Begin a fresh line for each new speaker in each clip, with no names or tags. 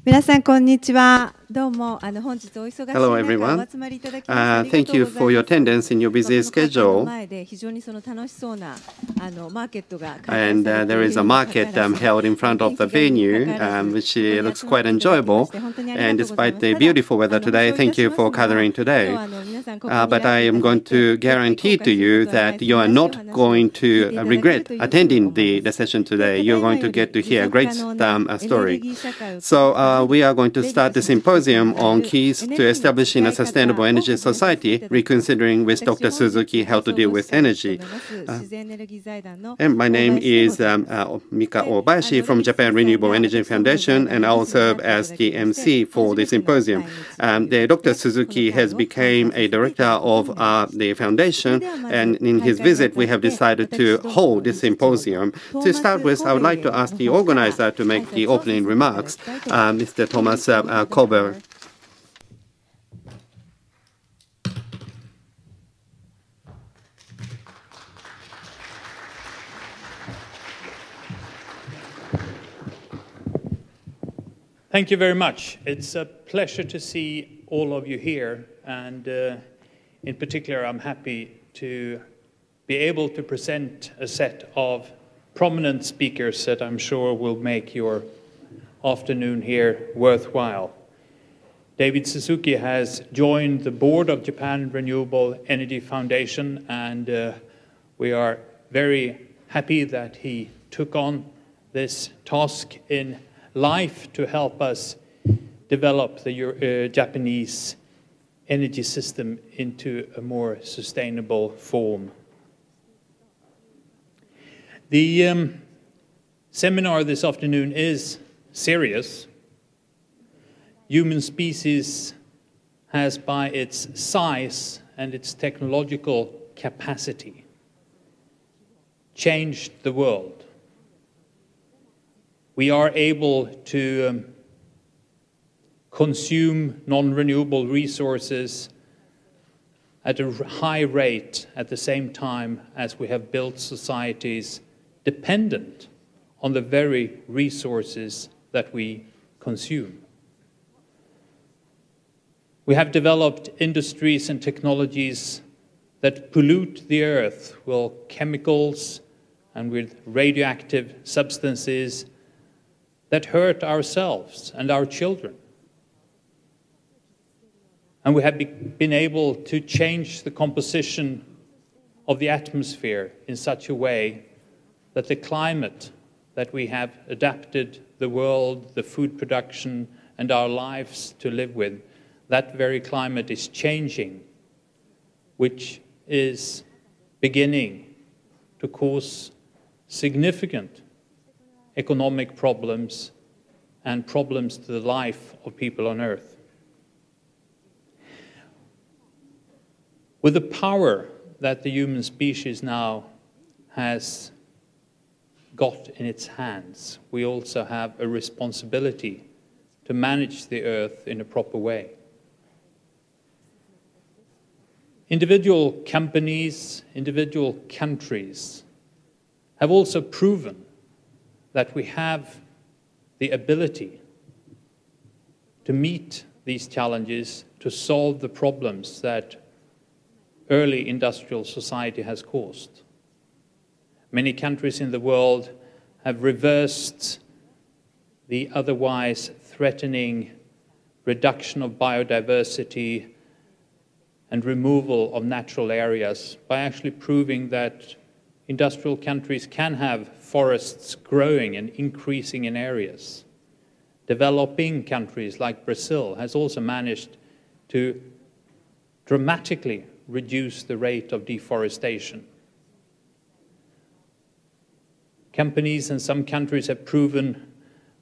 皆さんこんにちは。どうも本日お忙しい中
Hello
お
everyone.
集まりいただきましてありがと
Thank
う
you
ござ
for
い
your
ます。
attendance in your
こ
busy
の方の
schedule.
前で非常にその楽しそうなマーケットが開催
And
されてい
there
る
is a
にもかか
market
わらず
held in front of the venue, which looks quite enjoyable. And despite the beautiful weather today, thank you for gathering today. But I am going to guarantee to you that you are not going to regret attending the session today. You're going to get to hear a great story. So we are going to start the symposium on keys to establishing a sustainable energy society, Reconsidering with Dr. Suzuki how to deal with energy. And my name is Mika Obayashi from Japan Renewable Energy Foundation, and I will serve as the MC for the symposium. Dr. Suzuki has become a director of the foundation, and in his visit, we have decided to hold this symposium. To start with, I would like to ask the organizer to make the opening remarks, Mr. Thomas Kober.
Thank you very much. It's a pleasure to see all of you here, and in particular, I'm happy to be able to present a set of prominent speakers that I'm sure will make your afternoon here worthwhile. David Suzuki has joined the board of Japan Renewable Energy Foundation, and we are very happy that he took on this task in life to help us develop the Japanese energy system into a more sustainable form. The seminar this afternoon is serious. Human species has, by its size and its technological capacity, changed the world. We are able to consume non-renewable resources at a high rate at the same time as we have built societies dependent on the very resources that we consume. We have developed industries and technologies that pollute the earth with chemicals and with radioactive substances that hurt ourselves and our children. And we have been able to change the composition of the atmosphere in such a way that the climate that we have adapted the world, the food production, and our lives to live with, that very climate is changing, which is beginning to cause significant economic problems and problems to the life of people on Earth. With the power that the human species now has got in its hands, we also have a responsibility to manage the Earth in a proper way. Individual companies, individual countries have also proven that we have the ability to meet these challenges, to solve the problems that early industrial society has caused. Many countries in the world have reversed the otherwise threatening reduction of biodiversity and removal of natural areas by actually proving that industrial countries can have forests growing and increasing in areas. Developing countries like Brazil has also managed to dramatically reduce the rate of deforestation. Companies in some countries have proven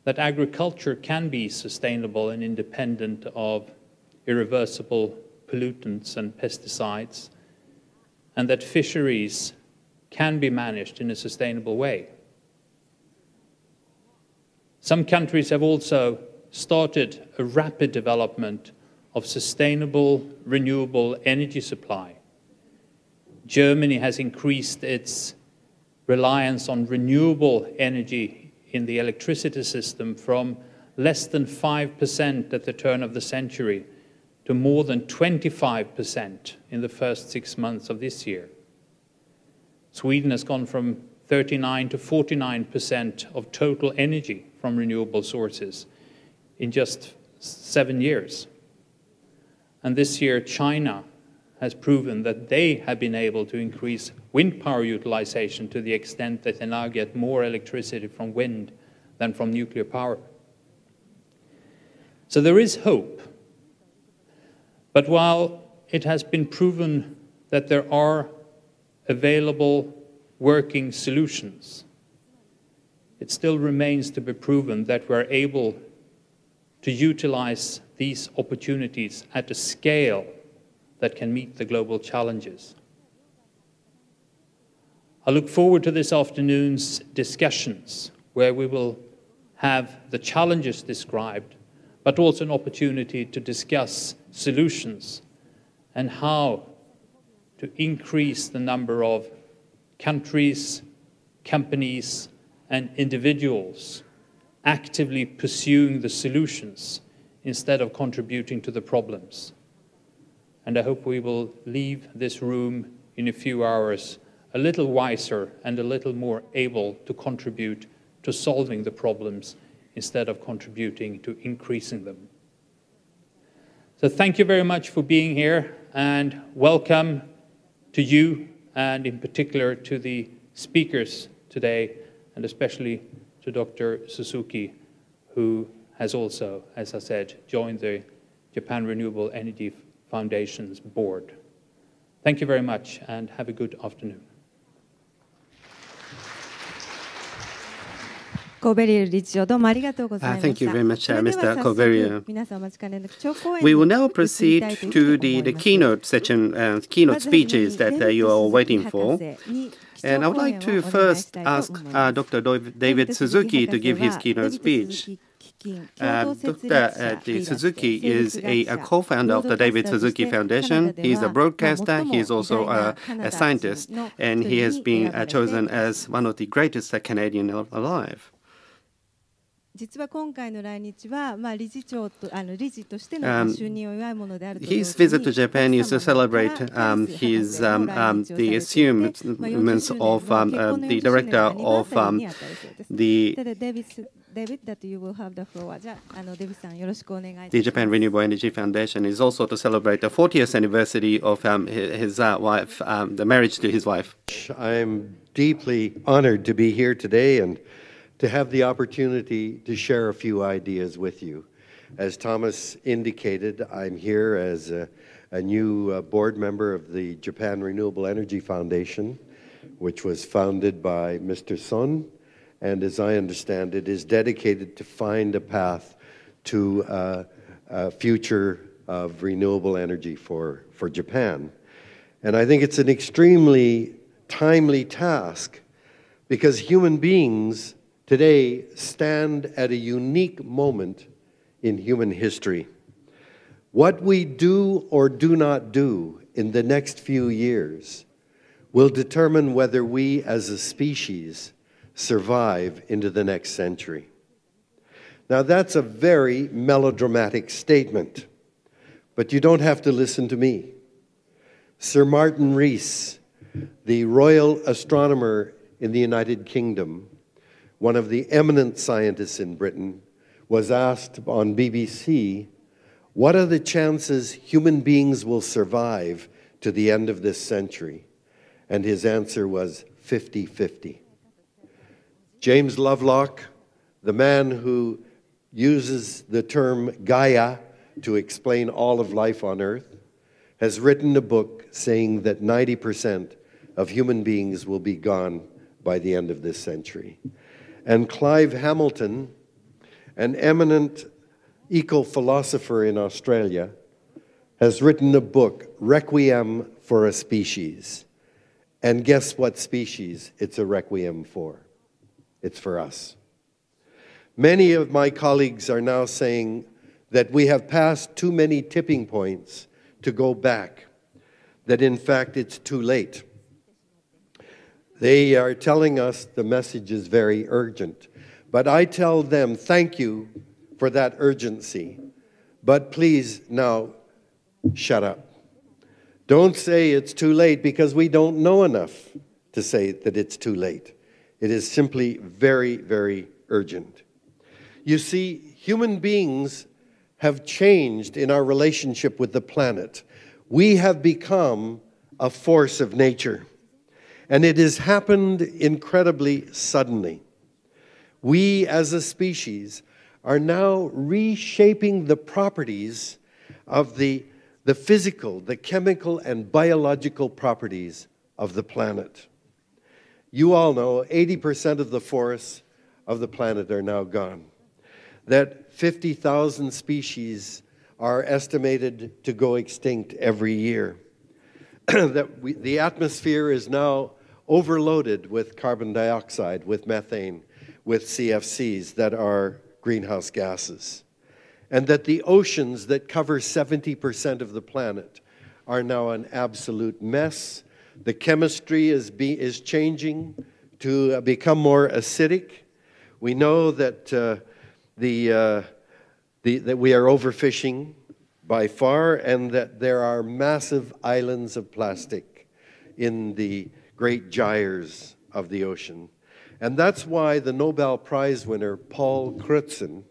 that agriculture can be sustainable and independent of irreversible pollutants and pesticides, and that fisheries can be managed in a sustainable way. Some countries have also started a rapid development of sustainable, renewable energy supply. Germany has increased its reliance on renewable energy in the electricity system from less than 5% at the turn of the century to more than 25% in the first 6 months of this year. Sweden has gone from 39 to 49% of total energy from renewable sources in just 7 years. And this year, China has proven that they have been able to increase wind power utilization to the extent that they now get more electricity from wind than from nuclear power. So there is hope. But while it has been proven that there are available working solutions, it still remains to be proven that we're able to utilize these opportunities at a scale that can meet the global challenges. I look forward to this afternoon's discussions, where we will have the challenges described, but also an opportunity to discuss solutions and how to increase the number of countries, companies, and individuals actively pursuing the solutions instead of contributing to the problems. And I hope we will leave this room in a few hours a little wiser and a little more able to contribute to solving the problems instead of contributing to increasing them. So thank you very much for being here, and welcome to you, and in particular to the speakers today, and especially to Dr. Suzuki, who has also, as I said, joined the Japan Renewable Energy Foundation's board. Thank you very much, and have a good afternoon.
Thank you very much, Mr. Koveria. We will now proceed to the keynote session, keynote speeches that you are all waiting for. And I would like to first ask Dr. David Suzuki to give his keynote speech. Dr. Suzuki is a co-founder of the David Suzuki Foundation. He is a broadcaster. He is also a scientist, and he has been chosen as one of the greatest Canadians alive. His visit to Japan is to celebrate the achievements of the director of the Japan Renewable Energy Foundation. Is also to celebrate the 40th anniversary of his wife, the marriage to his wife.
I'm deeply honored to be here today and to have the opportunity to share a few ideas with you. As Thomas indicated, I'm here as a new board member of the Japan Renewable Energy Foundation, which was founded by Mr. Son, and as I understand it, is dedicated to find a path to a future of renewable energy for Japan. And I think it's an extremely timely task, because human beings today stand at a unique moment in human history. What we do or do not do in the next few years will determine whether we as a species survive into the next century. Now, that's a very melodramatic statement, but you don't have to listen to me. Sir Martin Rees, the royal astronomer in the United Kingdom, one of the eminent scientists in Britain, was asked on BBC, what are the chances human beings will survive to the end of this century? And his answer was 50-50. James Lovelock, the man who uses the term Gaia to explain all of life on Earth, has written a book saying that 90% of human beings will be gone by the end of this century. And Clive Hamilton, an eminent eco-philosopher in Australia, has written a book, Requiem for a Species. And guess what species it's a requiem for? It's for us. Many of my colleagues are now saying that we have passed too many tipping points to go back, that in fact it's too late. They are telling us the message is very urgent. But I tell them, thank you for that urgency. But please now shut up. Don't say it's too late, because we don't know enough to say that it's too late. It is simply very, very urgent. You see, human beings have changed in our relationship with the planet. We have become a force of nature, and it has happened incredibly suddenly. We as a species are now reshaping the properties of the physical, the chemical, and biological properties of the planet. You all know 80% of the forests of the planet are now gone. That 50,000 species are estimated to go extinct every year. The atmosphere is now overloaded with carbon dioxide, with methane, with CFCs that are greenhouse gases. And that the oceans that cover 70% of the planet are now an absolute mess. The chemistry is changing to become more acidic. We know that that we are overfishing by far, and that there are massive islands of plastic in the great gyres of the ocean. And that's why the Nobel Prize winner Paul Crutzen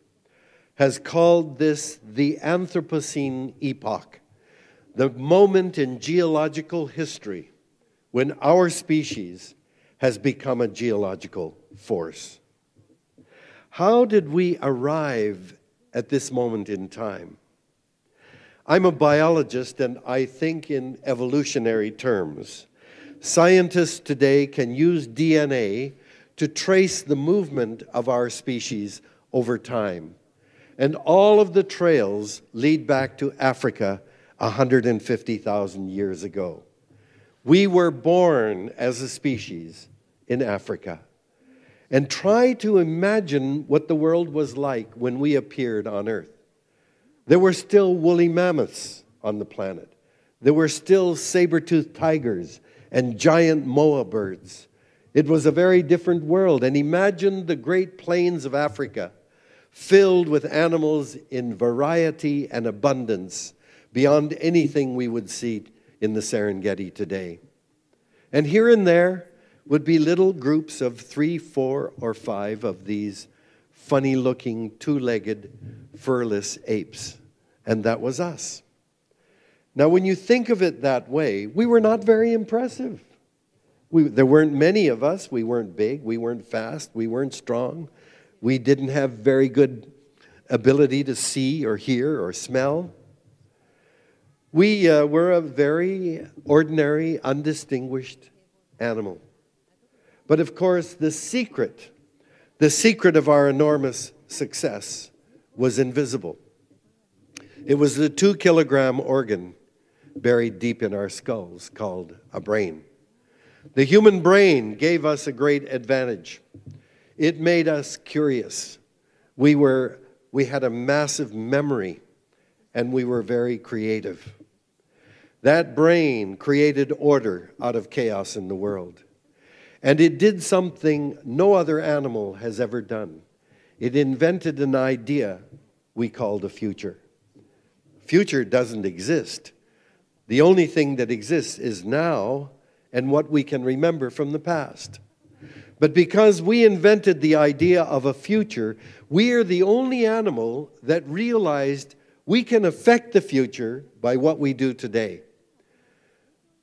has called this the Anthropocene epoch, the moment in geological history when our species has become a geological force. How did we arrive at this moment in time? I'm a biologist, and I think in evolutionary terms. Scientists today can use DNA to trace the movement of our species over time. And all of the trails lead back to Africa 150,000 years ago. We were born as a species in Africa. And try to imagine what the world was like when we appeared on Earth. There were still woolly mammoths on the planet. There were still saber-toothed tigers and giant moa birds. It was a very different world. And imagine the great plains of Africa filled with animals in variety and abundance beyond anything we would see in the Serengeti today. And here and there would be little groups of 3, 4, or 5 of these funny-looking, two-legged, furless apes. And that was us. Now, when you think of it that way, we were not very impressive. There weren't many of us. We weren't big. We weren't fast. We weren't strong. We didn't have very good ability to see or hear or smell. We were a very ordinary, undistinguished animal. But of course, the secret of our enormous success was invisible. It was the 2-kilogram organ buried deep in our skulls called a brain. The human brain gave us a great advantage. It made us curious. We had a massive memory, and we were very creative. That brain created order out of chaos in the world. And it did something no other animal has ever done. It invented an idea we call the future. Future doesn't exist. The only thing that exists is now and what we can remember from the past. But because we invented the idea of a future, we are the only animal that realized we can affect the future by what we do today.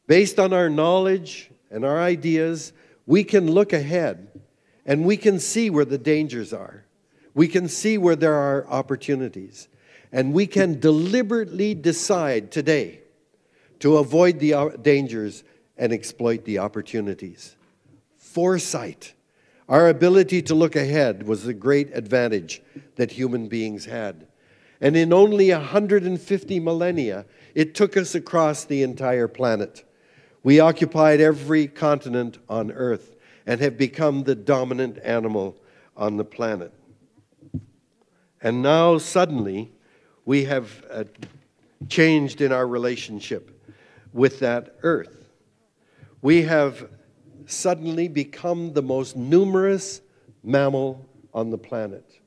Based on our knowledge and our ideas, we can look ahead and we can see where the dangers are. We can see where there are opportunities. And we can deliberately decide today to avoid the dangers and exploit the opportunities. Foresight, our ability to look ahead, was the great advantage that human beings had. And in only 150 millennia, it took us across the entire planet. We occupied every continent on Earth and have become the dominant animal on the planet. And now, suddenly, we have changed in our relationship with that Earth. We have suddenly become the most numerous mammal on the planet.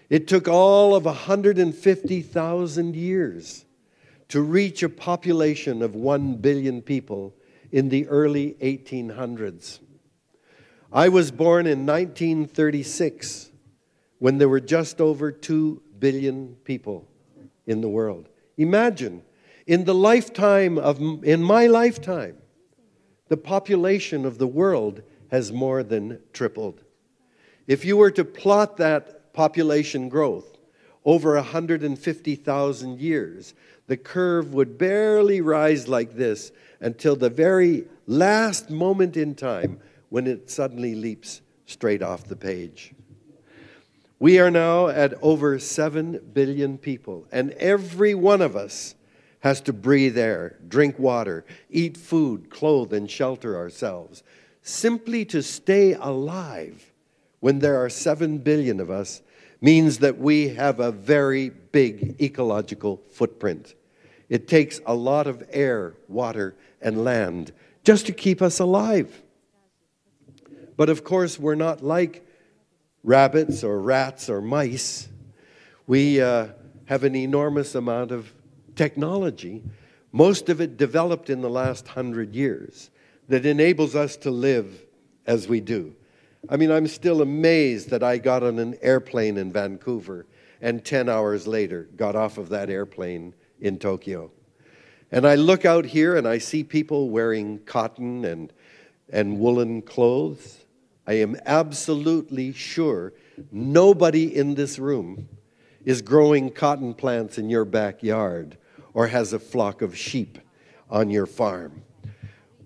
It took all of 150,000 years to reach a population of 1 billion people in the early 1800s. I was born in 1936 when there were just over 2 billion people in the world. Imagine, in my lifetime, the population of the world has more than tripled. If you were to plot that population growth over 150,000 years, the curve would barely rise like this until the very last moment in time when it suddenly leaps straight off the page. We are now at over 7 billion people, and every one of us has to breathe air, drink water, eat food, clothe, and shelter ourselves. Simply to stay alive when there are 7 billion of us means that we have a very big ecological footprint. It takes a lot of air, water, and land just to keep us alive. But of course, we're not like rabbits or rats or mice. We have an enormous amount of technology, most of it developed in the last 100 years, that enables us to live as we do. I mean, I'm still amazed that I got on an airplane in Vancouver and 10 hours later got off of that airplane in Tokyo. And I look out here and I see people wearing cotton and woolen clothes. I am absolutely sure nobody in this room is growing cotton plants in your backyard or has a flock of sheep on your farm.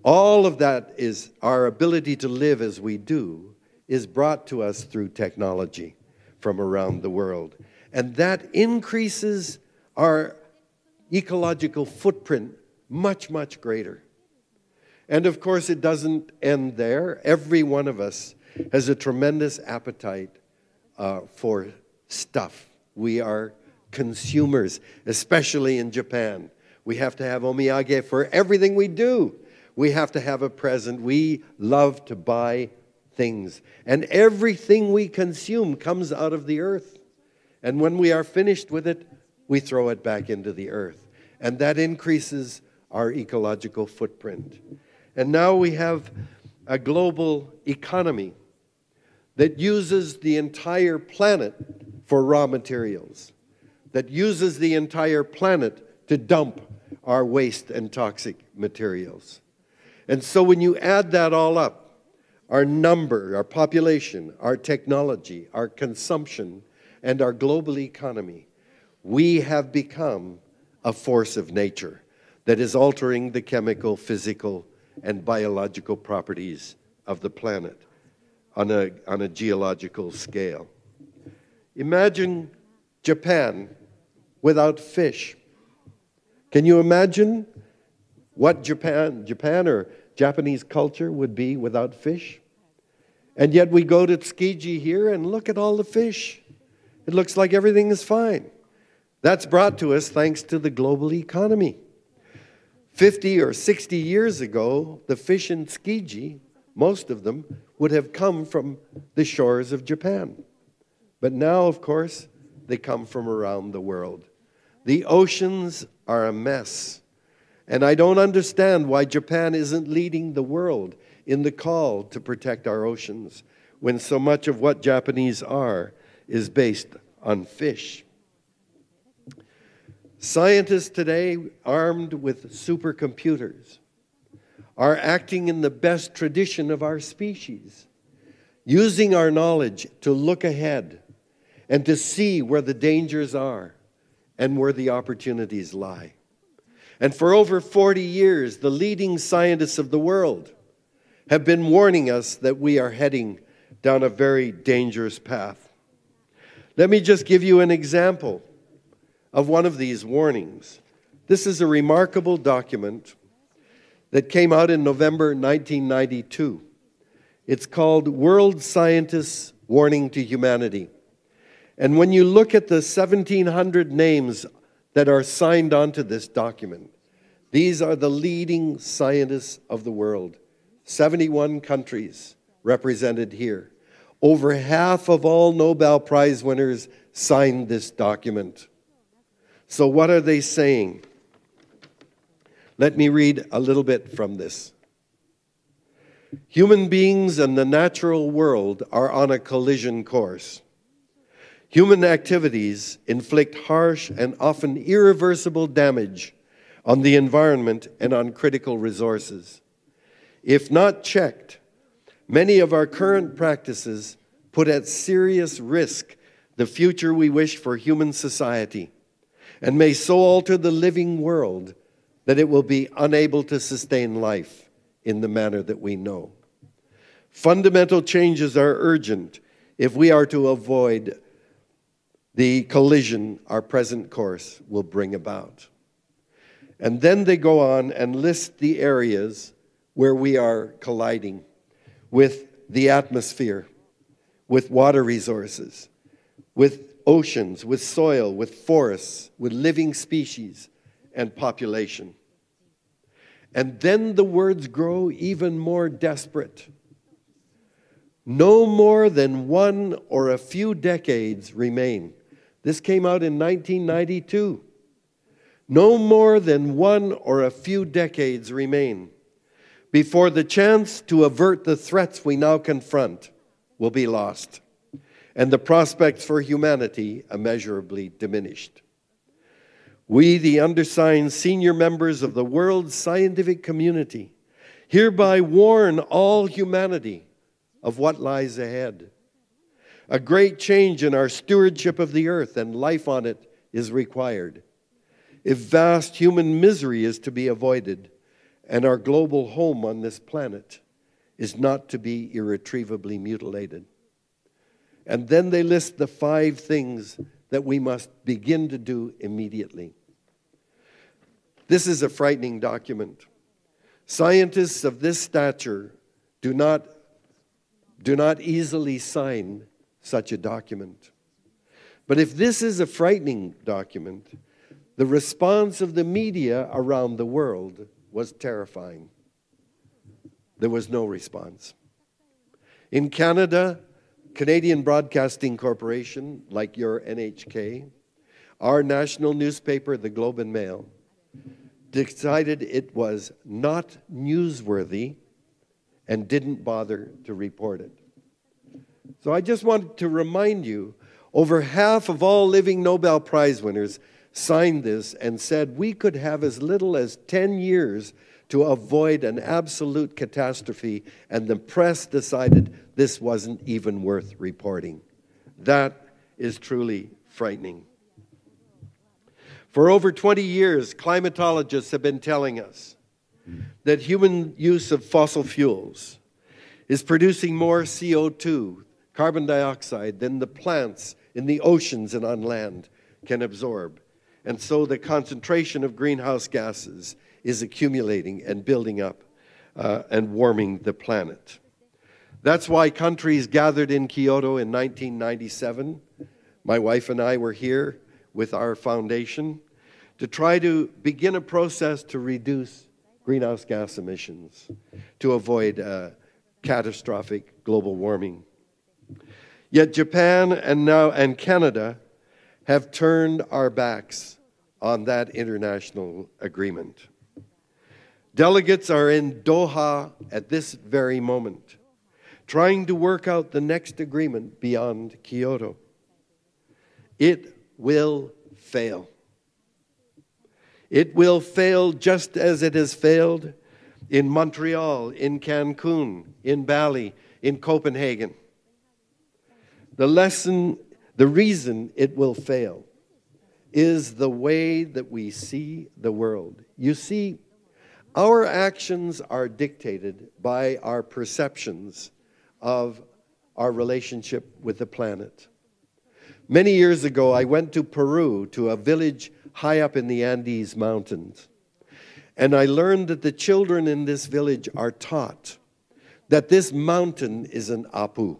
All of that is our ability to live as we do is brought to us through technology from around the world. And that increases our ecological footprint much, much greater. And of course, it doesn't end there. Every one of us has a tremendous appetite for stuff. We are consumers, especially in Japan. We have to have omiyage for everything we do. We have to have a present. We love to buy things. And everything we consume comes out of the earth. And when we are finished with it, we throw it back into the earth. And that increases our ecological footprint. And now we have a global economy that uses the entire planet for raw materials, that uses the entire planet to dump our waste and toxic materials. And so when you add that all up, our number, our population, our technology, our consumption, and our global economy, we have become a force of nature that is altering the chemical, physical, and biological properties of the planet on a geological scale. Imagine Japan without fish. Can you imagine what Japan or Japanese culture would be without fish? And yet we go to Tsukiji here and look at all the fish. It looks like everything is fine. That's brought to us thanks to the global economy. 50 or 60 years ago, the fish in Tsukiji, most of them, would have come from the shores of Japan. But now, of course, they come from around the world. The oceans are a mess. And I don't understand why Japan isn't leading the world in the call to protect our oceans when so much of what Japanese are is based on fish. Scientists today, armed with supercomputers, are acting in the best tradition of our species, using our knowledge to look ahead and to see where the dangers are and where the opportunities lie. And for over 40 years, the leading scientists of the world have been warning us that we are heading down a very dangerous path. Let me just give you an example of one of these warnings. This is a remarkable document that came out in November 1992. It's called World Scientists' Warning to Humanity. And when you look at the 1,700 names that are signed onto this document, these are the leading scientists of the world. 71 countries represented here. Over half of all Nobel Prize winners signed this document. So what are they saying? Let me read a little bit from this. Human beings and the natural world are on a collision course. Human activities inflict harsh and often irreversible damage on the environment and on critical resources. If not checked, many of our current practices put at serious risk the future we wish for human society and may so alter the living world that it will be unable to sustain life in the manner that we know. Fundamental changes are urgent if we are to avoid the collision our present course will bring about. And then they go on and list the areas where we are colliding with the atmosphere, with water resources, with oceans, with soil, with forests, with living species and population. And then the words grow even more desperate. No more than one or a few decades remain. This came out in 1992. No more than one or a few decades remain before the chance to avert the threats we now confront will be lost, and the prospects for humanity immeasurably diminished. We, the undersigned senior members of the world's scientific community, hereby warn all humanity of what lies ahead. A great change in our stewardship of the earth and life on it is required. If vast human misery is to be avoided, and our global home on this planet is not to be irretrievably mutilated. And then they list the 5 things that we must begin to do immediately. This is a frightening document. Scientists of this stature do not easily sign such a document. But if this is a frightening document, the response of the media around the world was terrifying. There was no response. In Canada, Canadian Broadcasting Corporation, like your NHK, our national newspaper, the Globe and Mail, decided it was not newsworthy and didn't bother to report it. So I just wanted to remind you, over half of all living Nobel Prize winners signed this and said we could have as little as 10 years to avoid an absolute catastrophe, and the press decided this wasn't even worth reporting. That is truly frightening. For over 20 years, climatologists have been telling us that human use of fossil fuels is producing more CO2, carbon dioxide, than the plants in the oceans and on land can absorb. And so the concentration of greenhouse gases is accumulating and building up and warming the planet. That's why countries gathered in Kyoto in 1997. My wife and I were here with our foundation to try to begin a process to reduce greenhouse gas emissions, to avoid catastrophic global warming. Yet Japan and Canada have turned our backs on that international agreement. Delegates are in Doha at this very moment, trying to work out the next agreement beyond Kyoto. It will fail. It will fail just as it has failed in Montreal, in Cancun, in Bali, in Copenhagen. The reason it will fail is the way that we see the world. You see, our actions are dictated by our perceptions of our relationship with the planet. Many years ago, I went to Peru, to a village high up in the Andes Mountains, and I learned that the children in this village are taught that this mountain is an apu.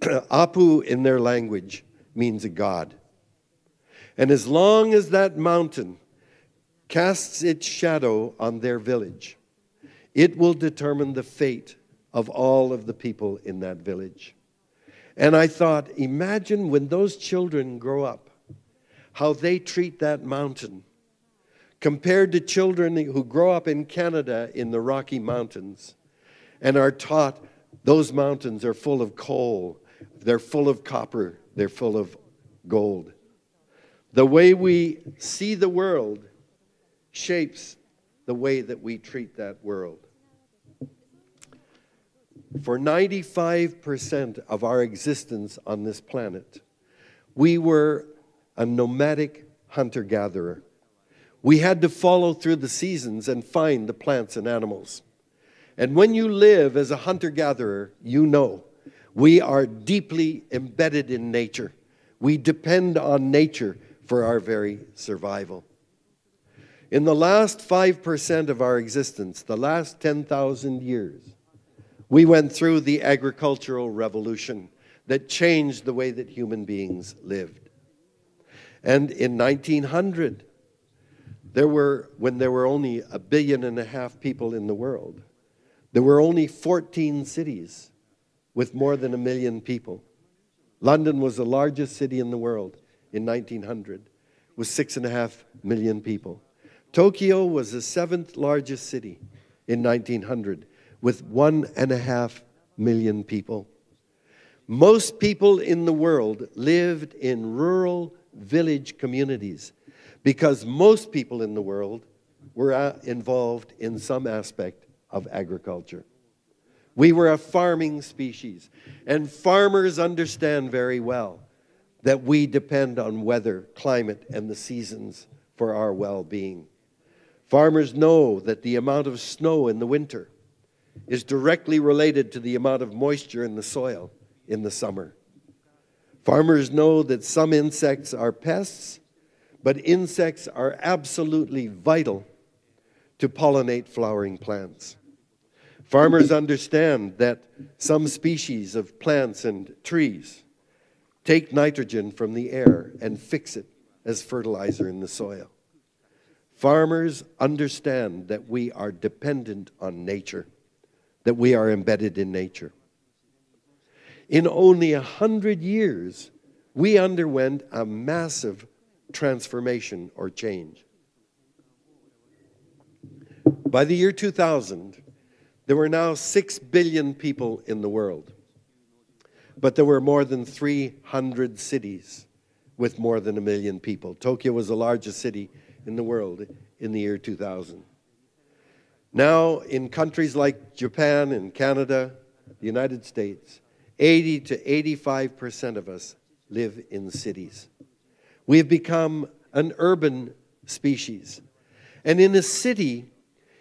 Apu in their language means a god. And as long as that mountain casts its shadow on their village, it will determine the fate of all of the people in that village. And I thought, imagine when those children grow up, how they treat that mountain compared to children who grow up in Canada in the Rocky Mountains and are taught those mountains are full of coal, they're full of copper, they're full of gold. The way we see the world shapes the way that we treat that world. For 95% of our existence on this planet, we were a nomadic hunter-gatherer. We had to follow through the seasons and find the plants and animals. And when you live as a hunter-gatherer, you know we are deeply embedded in nature. We depend on nature for our very survival. In the last 5% of our existence, the last 10,000 years, we went through the agricultural revolution that changed the way that human beings lived. And in 1900, when there were only 1.5 billion people in the world, there were only 14 cities with more than 1 million people. London was the largest city in the world in 1900, with 6.5 million people. Tokyo was the 7th largest city in 1900, with 1.5 million people. Most people in the world lived in rural village communities because most people in the world were involved in some aspect of agriculture. We were a farming species, and farmers understand very well that we depend on weather, climate, and the seasons for our well-being. Farmers know that the amount of snow in the winter is directly related to the amount of moisture in the soil in the summer. Farmers know that some insects are pests, but insects are absolutely vital to pollinate flowering plants. Farmers understand that some species of plants and trees take nitrogen from the air and fix it as fertilizer in the soil. Farmers understand that we are dependent on nature, that we are embedded in nature. In only 100 years, we underwent a massive transformation or change. By the year 2000, there were now 6 billion people in the world, but there were more than 300 cities with more than 1 million people. Tokyo was the largest city in the world in the year 2000. Now, in countries like Japan and Canada, the United States, 80 to 85% of us live in cities. We have become an urban species. And in a city,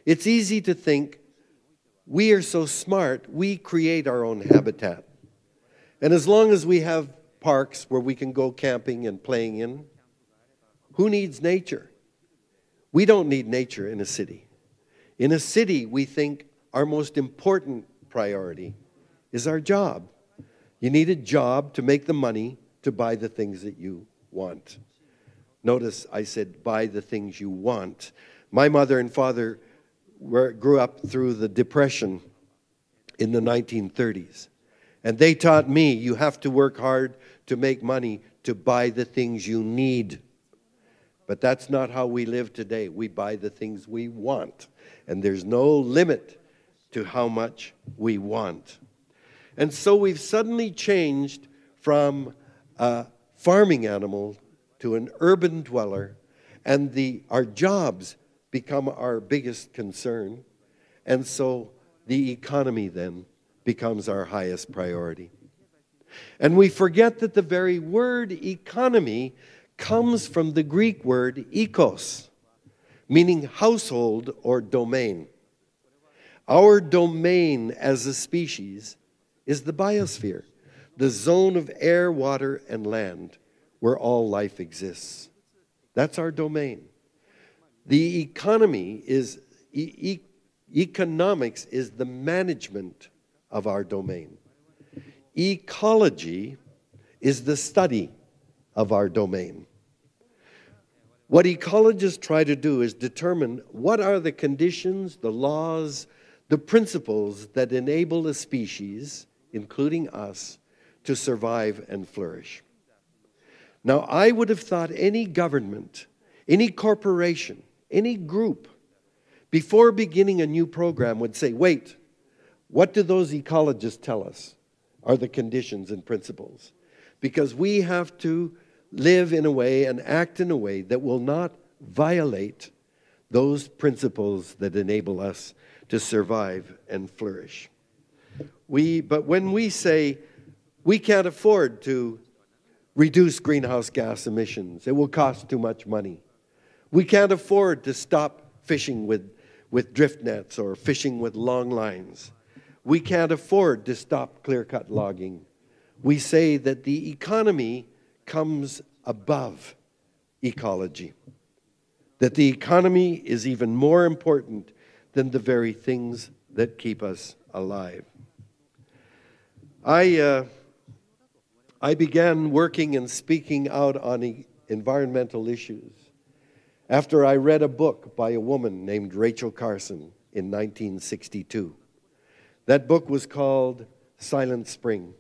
it's easy to think, we are so smart, we create our own habitat. And as long as we have parks where we can go camping and playing in, who needs nature? We don't need nature in a city. In a city, we think our most important priority is our job. You need a job to make the money to buy the things that you want. Notice I said buy the things you want. My mother and father grew up through the Depression in the 1930s. And they taught me you have to work hard to make money to buy the things you need. But that's not how we live today. We buy the things we want. And there's no limit to how much we want. And so we've suddenly changed from a farming animal to an urban dweller, and our jobs become our biggest concern. And so the economy then becomes our highest priority. And we forget that the very word economy comes from the Greek word ekos, meaning household or domain. Our domain as a species is the biosphere, the zone of air, water, and land where all life exists. That's our domain. The economy is, economics is the management of our domain. Ecology is the study of our domain. What ecologists try to do is determine what are the conditions, the laws, the principles that enable a species, including us, to survive and flourish. Now, I would have thought any government, any corporation, any group, before beginning a new program would say, wait, what do those ecologists tell us are the conditions and principles? Because we have to live in a way and act in a way that will not violate those principles that enable us to survive and flourish. But when we say we can't afford to reduce greenhouse gas emissions, it will cost too much money. We can't afford to stop fishing with drift nets or fishing with long lines. We can't afford to stop clear-cut logging. We say that the economy comes above ecology, that the economy is even more important than the very things that keep us alive. I began working and speaking out on environmental issues after I read a book by a woman named Rachel Carson in 1962. That book was called Silent Spring,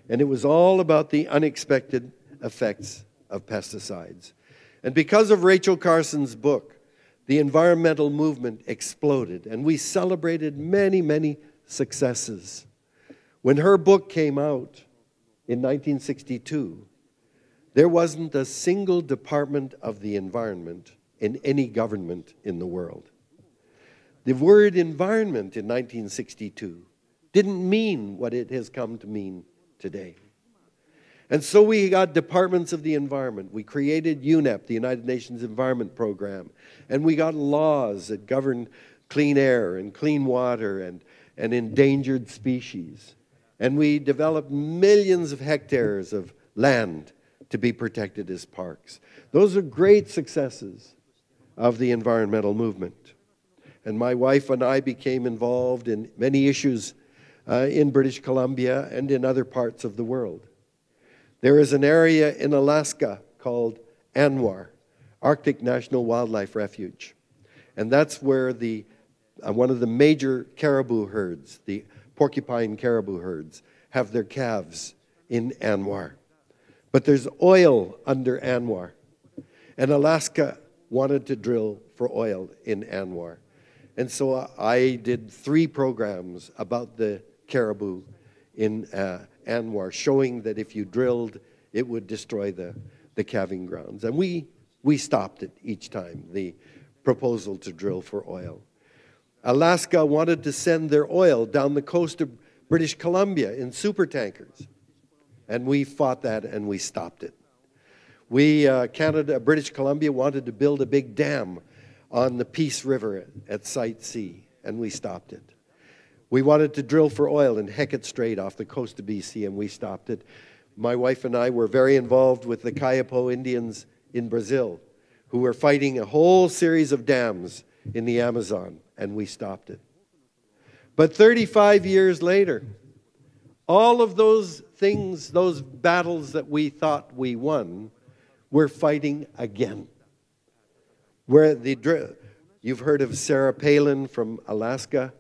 and it was all about the unexpected effects of pesticides. And because of Rachel Carson's book, the environmental movement exploded, and we celebrated many, many successes. When her book came out in 1962, there wasn't a single department of the environment in any government in the world. The word environment in 1962 didn't mean what it has come to mean today. And so we got departments of the environment. We created UNEP, the United Nations Environment Program, and we got laws that govern clean air and clean water and endangered species. And we developed millions of hectares of land to be protected as parks. Those are great successes of the environmental movement. And my wife and I became involved in many issues in British Columbia and in other parts of the world. There is an area in Alaska called ANWR, Arctic National Wildlife Refuge. And that's where one of the major caribou herds, the porcupine caribou herds, have their calves in ANWR. But there's oil under ANWR. And Alaska wanted to drill for oil in ANWR. And so I did 3 programs about the caribou in ANWR, showing that if you drilled, it would destroy the calving grounds. And we stopped it each time, the proposal to drill for oil. Alaska wanted to send their oil down the coast of British Columbia in supertankers. And we fought that and we stopped it. British Columbia wanted to build a big dam on the Peace River at Site C, and we stopped it. We wanted to drill for oil in Hecate Strait off the coast of BC, and we stopped it. My wife and I were very involved with the Kayapo Indians in Brazil, who were fighting a whole series of dams in the Amazon, and we stopped it. But 35 years later, all of those things, those battles that we thought we won, we're fighting again. You've heard of Sarah Palin from Alaska.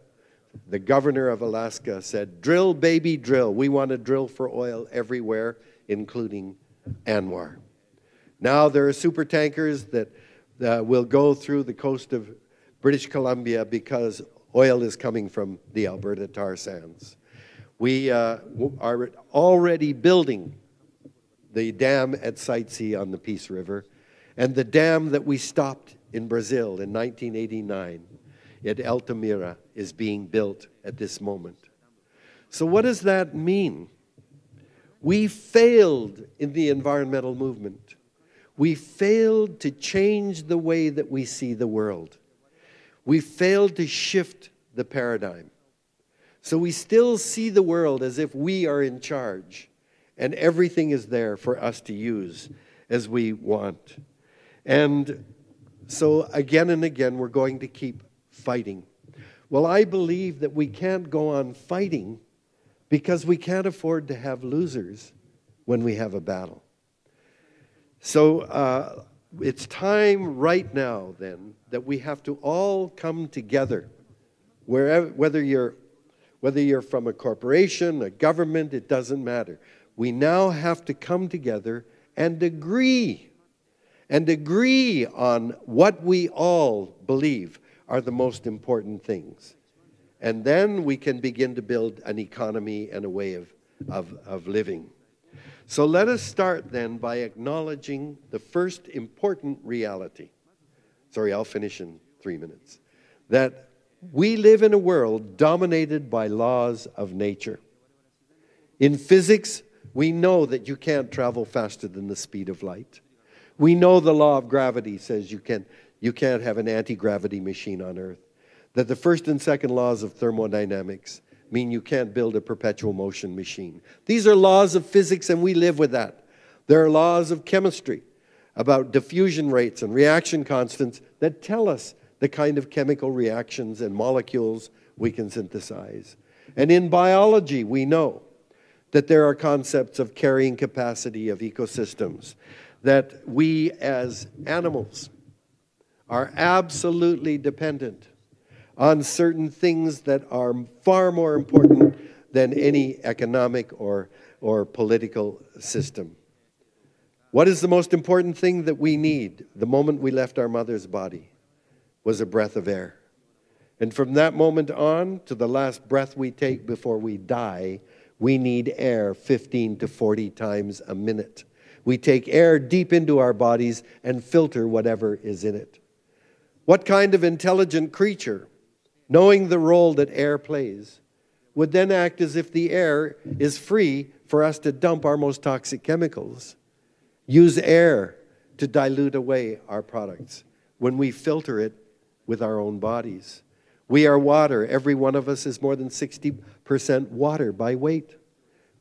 The governor of Alaska said, drill, baby, drill. We want to drill for oil everywhere, including ANWR. Now there are super tankers that will go through the coast of British Columbia because oil is coming from the Alberta tar sands. We are already building the dam at Site C on the Peace River, and the dam that we stopped in Brazil in 1989 at Altamira is being built at this moment. So what does that mean? We failed in the environmental movement. We failed to change the way that we see the world. We failed to shift the paradigm. So we still see the world as if we are in charge and everything is there for us to use as we want. And so again and again, we're going to keep fighting. Well, I believe that we can't go on fighting because we can't afford to have losers when we have a battle. So it's time right now, then, that we have to all come together, whether you're from a corporation, a government, it doesn't matter. We now have to come together and agree on what we all believe are the most important things. And then we can begin to build an economy and a way of living. So let us start then by acknowledging the first important reality. Sorry, I'll finish in 3 minutes. That we live in a world dominated by laws of nature. In physics, we know that you can't travel faster than the speed of light. We know the law of gravity says you can't have an anti-gravity machine on Earth. That the first and second laws of thermodynamics mean you can't build a perpetual motion machine. These are laws of physics, and we live with that. There are laws of chemistry about diffusion rates and reaction constants that tell us the kind of chemical reactions and molecules we can synthesize. And in biology, we know that there are concepts of carrying capacity of ecosystems, that we as animals are absolutely dependent on certain things that are far more important than any economic or political system. What is the most important thing that we need the moment we left our mother's body? Was a breath of air. And from that moment on to the last breath we take before we die, we need air 15 to 40 times a minute. We take air deep into our bodies and filter whatever is in it. What kind of intelligent creature, knowing the role that air plays, would then act as if the air is free for us to dump our most toxic chemicals? Use air to dilute away our products when we filter it with our own bodies. We are water. Every one of us is more than 60% water by weight.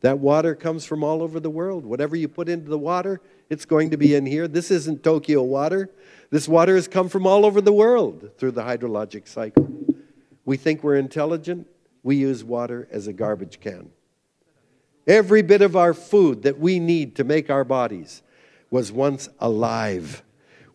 That water comes from all over the world. Whatever you put into the water, it's going to be in here. This isn't Tokyo water. This water has come from all over the world through the hydrologic cycle. We think we're intelligent. We use water as a garbage can. Every bit of our food that we need to make our bodies was once alive.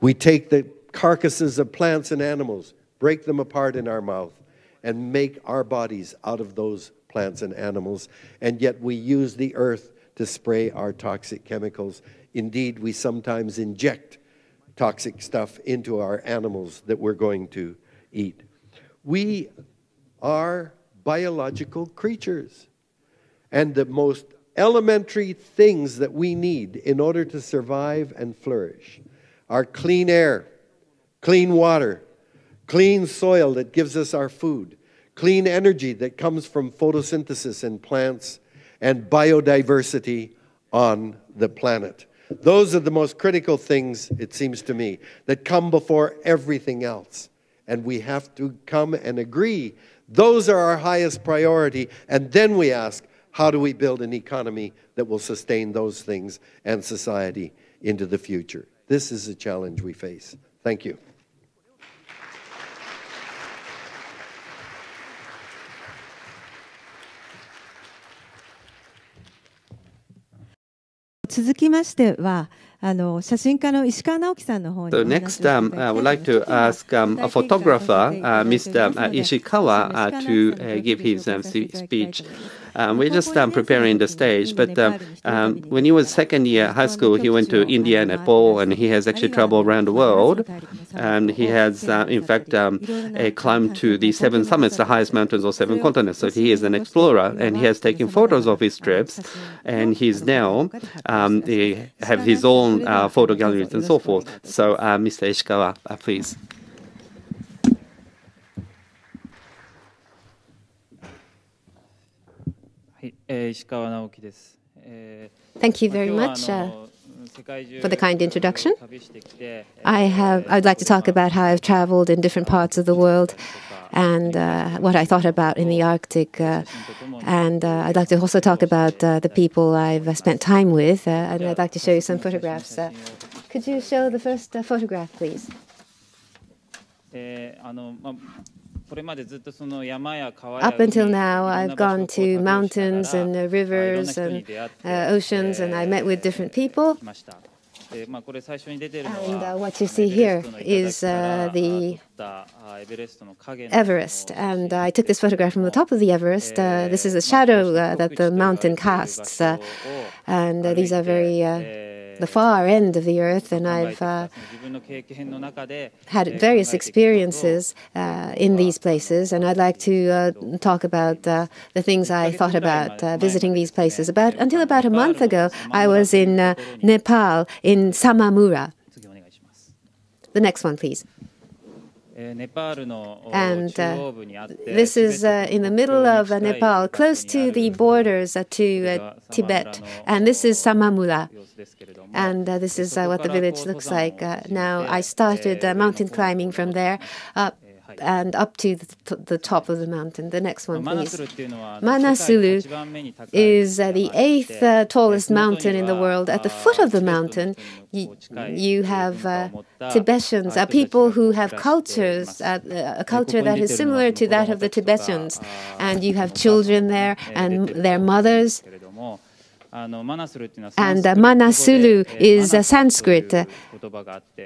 We take the carcasses of plants and animals, break them apart in our mouth, and make our bodies out of those plants and animals, and yet we use the earth to spray our toxic chemicals. Indeed, we sometimes inject toxic stuff into our animals that we're going to eat. We are biological creatures, and the most elementary things that we need in order to survive and flourish are clean air, clean water, clean soil that gives us our food, clean energy that comes from photosynthesis in plants, and biodiversity on the planet. Those are the most critical things, it seems to me, that come before everything else. And we have to come and agree. Those are our highest priority. And then we ask, how do we build an economy that will sustain those things and society into the future? This is a challenge we face. Thank you.
続きましては写真家の石川直樹さんの方に
So next, I would like to ask a photographer, Mr. Ishikawa, to give his speech. We're just preparing the stage, but when he was second year high school, he went to India and Nepal, and he has actually traveled around the world. And he has, in fact, climbed to the 7 summits, the highest mountains of 7 continents. So he is an explorer, and he has taken photos of his trips, and he's now he have his own photo galleries and so forth. So, Mr. Ishikawa, please.
Thank you very much for the kind introduction. I'd like to talk about how I've traveled in different parts of the world and what I thought about in the Arctic. And I'd like to also talk about the people I've spent time with. And I'd like to show you some photographs. Could you show the first photograph, please? Up until now, I've gone to mountains and rivers and oceans, and I met with different people. And what you see here is the Everest. And I took this photograph from the top of the Everest. This is a shadow that the mountain casts. And these are the far end of the earth, and I've had various experiences in these places, and I'd like to talk about the things I thought about visiting these places. Until about a month ago, I was in Nepal, in Samamura. The next one, please. And this is in the middle of Nepal, close to the borders to Tibet. And this is Samamura. And this is what the village looks like. Now, I started mountain climbing from there up to the top of the mountain. The next one, please. Manasulu is the 8th tallest mountain in the world. At the foot of the mountain, you have Tibetans, people who have cultures, a culture that is similar to that of the Tibetans. And you have children there and their mothers. And Manasulu is Sanskrit,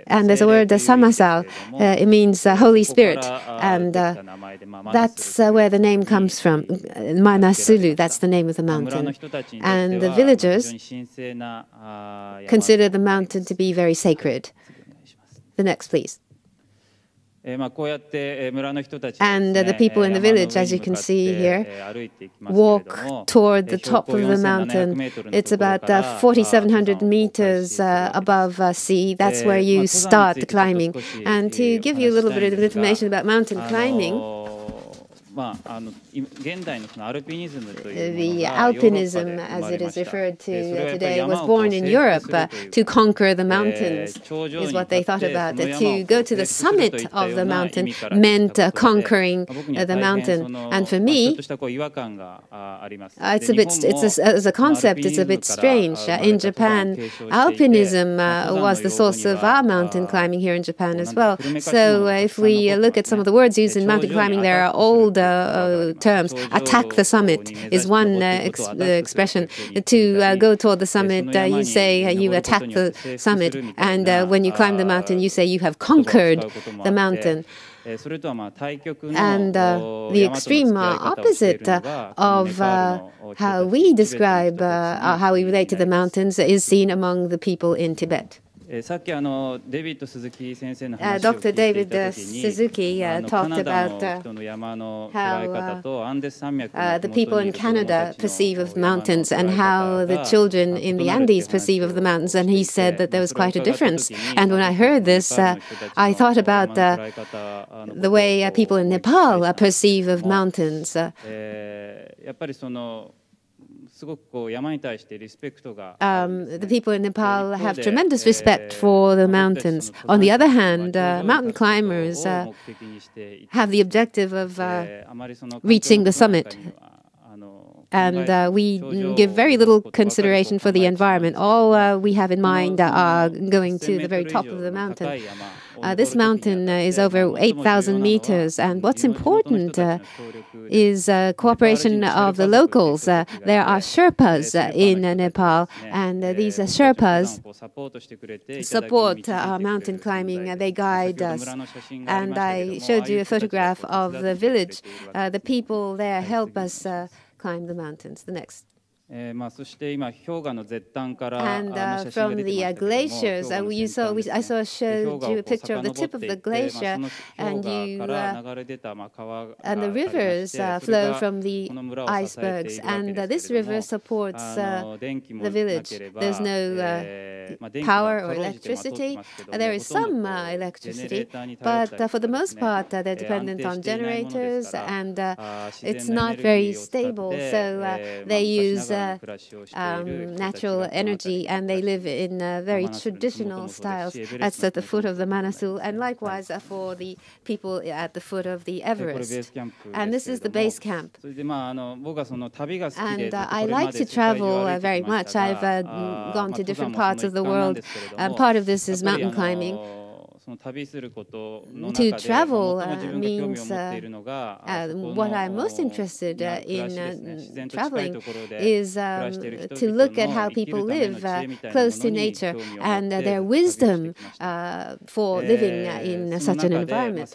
and there's a word Samasal. It means Holy Spirit, and that's where the name comes from. Manasulu, that's the name of the mountain. And the villagers consider the mountain to be very sacred. The next, please. And the people in the village, as you can see here, walk toward the top of the mountain. It's about 4,700 meters above sea. That's where you start climbing. And to give you a little bit of information about mountain climbing, the alpinism, as it is referred to today, was born in Europe. To conquer the mountains is what they thought about. To go to the summit of the mountain meant conquering the mountain. And for me, as a concept, it's a bit strange. In Japan, alpinism was the source of our mountain climbing here in Japan as well. So if we look at some of the words used in mountain climbing, there are old terms. Attack the summit is one expression. To go toward the summit, you say you attack the summit. And when you climb the mountain, you say you have conquered the mountain. And the extreme opposite of how we describe, how we relate to the mountains is seen among the people in Tibet. Dr. David Suzuki talked about how the people in Canada perceive of mountains and how the children in the Andes perceive of the mountains. And he said that there was quite a difference. And when I heard this, I thought about the way people in Nepal perceive of mountains. The people in Nepal have tremendous respect for the mountains. On the other hand, mountain climbers have the objective of reaching the summit. And we give very little consideration for the environment. All we have in mind are going to the very top of the mountain. This mountain is over 8,000 meters, and what's important is cooperation of the locals. There are Sherpas in Nepal, and these Sherpas support our mountain climbing. They guide us. And I showed you a photograph of the village. The people there help us climb the mountains. The next. And from the glaciers, I showed you a picture of the tip of the glacier, and the rivers flow from the icebergs, and this river supports the village. There's no power or electricity. There is some electricity, but for the most part, they're dependent on generators, and it's not very stable. So they use natural energy, and they live in very traditional styles. That's at the foot of the Manasulu, and likewise for the people at the foot of the Everest. And this is the base camp. And I like to travel very much. I've gone to different parts of the world, and part of this is mountain climbing. To travel means what I'm most interested in traveling is to look at how people live close to nature and their wisdom for living in such an environment.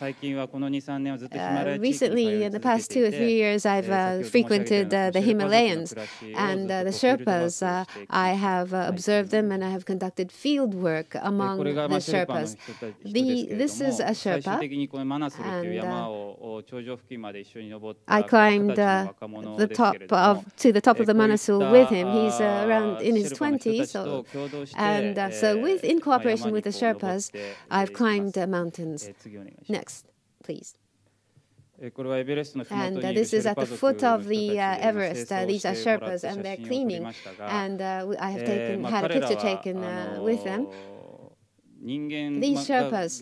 Recently, in the past 2 or 3 years, I've frequented the Himalayas, and the Sherpas. I have observed them, and I have conducted field work among the Sherpas. This is a Sherpa, and I climbed to the top of the Manaslu with him. He's around in his 20s, so in cooperation with the Sherpas, I've climbed mountains. Next, please. And this is at the foot of the Everest. These are Sherpas, and they're cleaning. And I have had a picture taken with them. These Sherpas,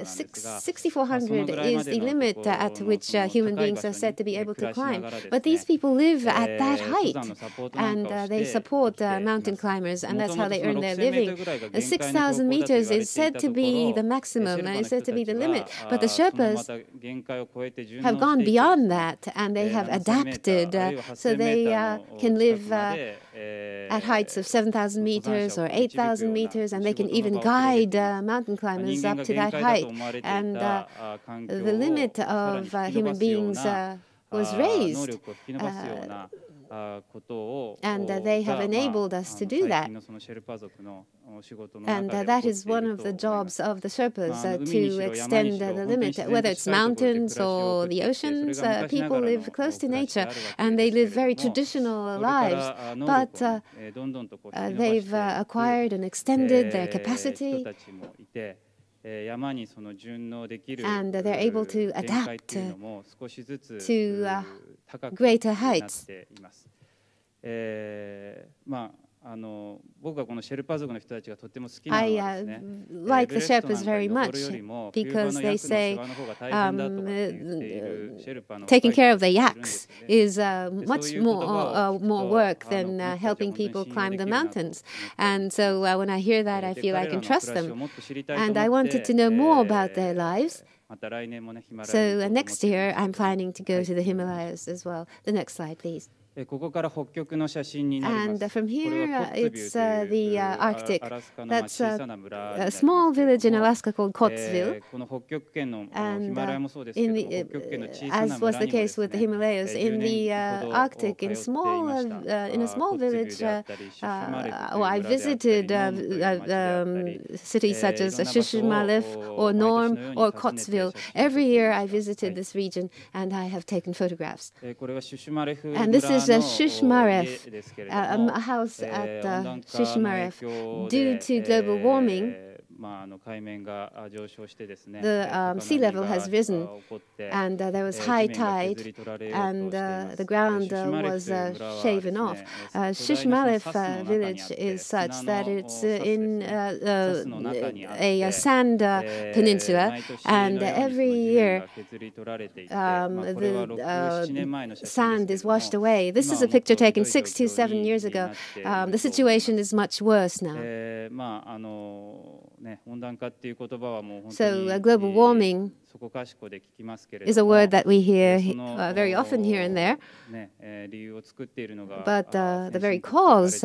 6,400 is the limit at which human beings are said to be able to climb. But these people live at that height, and they support mountain climbers, and that's how they earn their living. 6,000 meters is said to be the maximum, and it's said to be the limit. But the Sherpas have gone beyond that, and they have adapted so they can live at heights of 7,000 meters or 8,000 meters, and they can even guide mountain climbers up to that height. And the limit of human beings was raised. And they have enabled us to do that. And that is one of the jobs of the Sherpas, to extend the limit. Whether it's mountains or the oceans, people live close to nature, and they live very traditional lives. But they've acquired and extended their capacity, and they're able to adapt to greater heights. I like the Sherpas very much because they say taking care of the yaks is much more work than helping people climb the mountains. And so when I hear that, I feel I can trust them. And I wanted to know more about their lives. So next year, I'm planning to go to the Himalayas as well. The next slide, please. And from here, it's the Arctic. That's a small village in Alaska called Coatesville. And as was the case with the Himalayas, in the Arctic, in a small village, I visited cities such as Shishmalef or Norm or Coatesville. Every year I visited this region, and I have taken photographs. And this is Shishmaref, a house at Shishmaref. Due to global warming, the sea level has risen, and there was high tide, and the ground was shaven off. Shishmalef village is such that it's in a sand peninsula, and every year the sand is washed away. This is a picture taken 6 to 7 years ago. The situation is much worse now. So global warming is a word that we hear very often here and there. But the very cause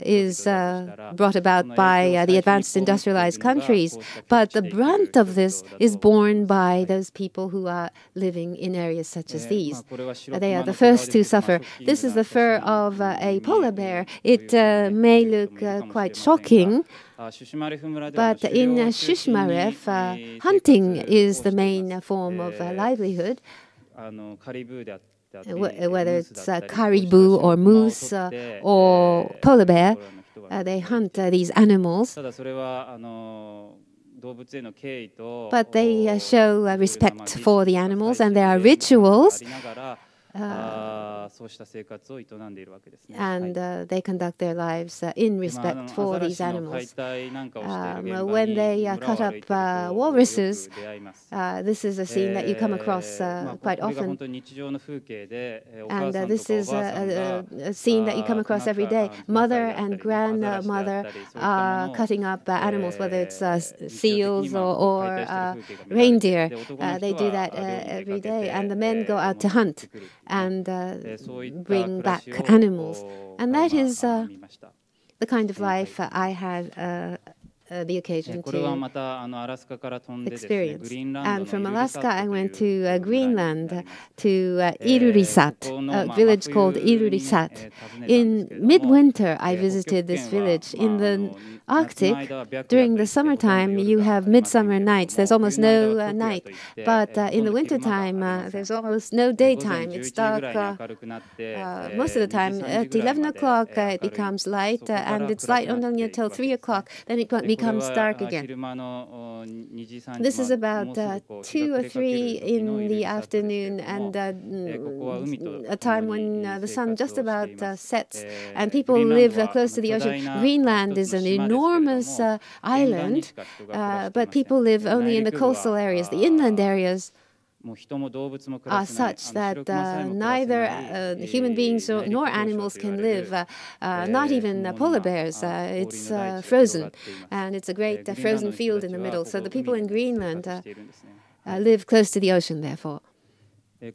is brought about by the advanced industrialized countries. But the brunt of this is borne by those people who are living in areas such as these. They are the first to suffer. This is the fur of a polar bear. It may look quite shocking, but in Shishmaref, hunting is the main form of livelihood. Whether it's caribou or moose or polar bear, they hunt these animals. But they show respect for the animals, and there are rituals And they conduct their lives in respect for these animals. When they cut up walruses, this is a scene that you come across quite often. And this is a scene that you come across every day. Mother and grandmother are cutting up animals, whether it's seals or reindeer. They do that every day. And the men go out to hunt and bring back animals. And that is the kind of life I had the occasion to experience. And from Alaska, I went to Greenland, to Ilulissat, a village called Ilulissat. In midwinter, I visited this village. In the Arctic, during the summertime, you have midsummer nights. There's almost no night. But in the wintertime, there's almost no daytime. It's dark most of the time. At 11 o'clock, it becomes light, and it's light only until 3 o'clock. Then it becomes dark again. This is about 2 or 3 in the afternoon, and a time when the sun just about sets, and people live close to the ocean. Greenland is an enormous island, but people live only in the coastal areas. The inland areas are such that neither human beings nor animals can live, not even polar bears. It's frozen, and it's a great frozen field in the middle. So the people in Greenland live close to the ocean, therefore. And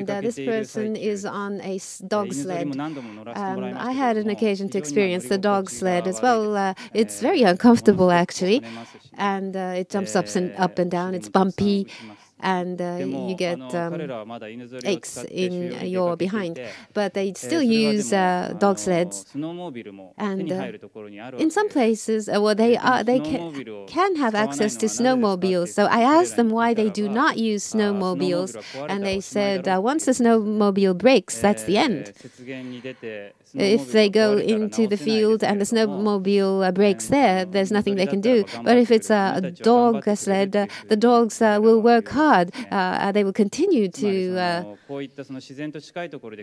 this person is on a dog sled. I had an occasion to experience the dog sled as well. It's very uncomfortable, actually, and it jumps up and down. It's bumpy, and you get aches in your behind. But they still use dog sleds, and in some places, well, they can have access to snowmobiles. So I asked them why they do not use snowmobiles, and they said once the snowmobile breaks, that's the end. If they go into the field and the snowmobile breaks there's nothing they can do. But if it's a dog sled, the dogs will work hard. They will continue to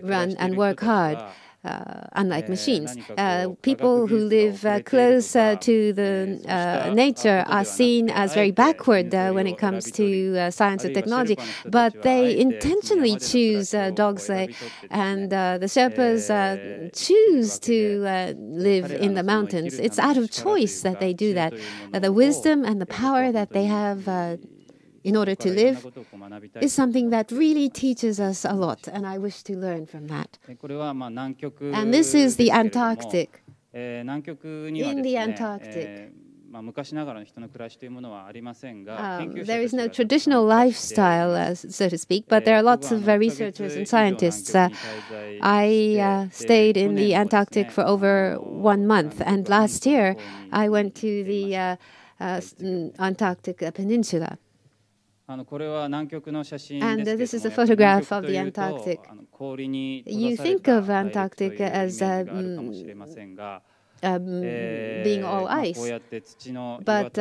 run and work hard. Unlike machines. People who live close to the nature are seen as very backward when it comes to science and technology, but they intentionally choose dog sleigh, and the Sherpas choose to live in the mountains. It's out of choice that they do that. The wisdom and the power that they have in order to live is something that really teaches us a lot, and I wish to learn from that. And this is the Antarctic. In the Antarctic, there is no traditional lifestyle, so to speak, but there are lots of researchers and scientists. I stayed in the Antarctic for over 1 month, and last year I went to the Antarctic Peninsula. And this is a photograph of the Antarctic. You think of Antarctic as being all ice, but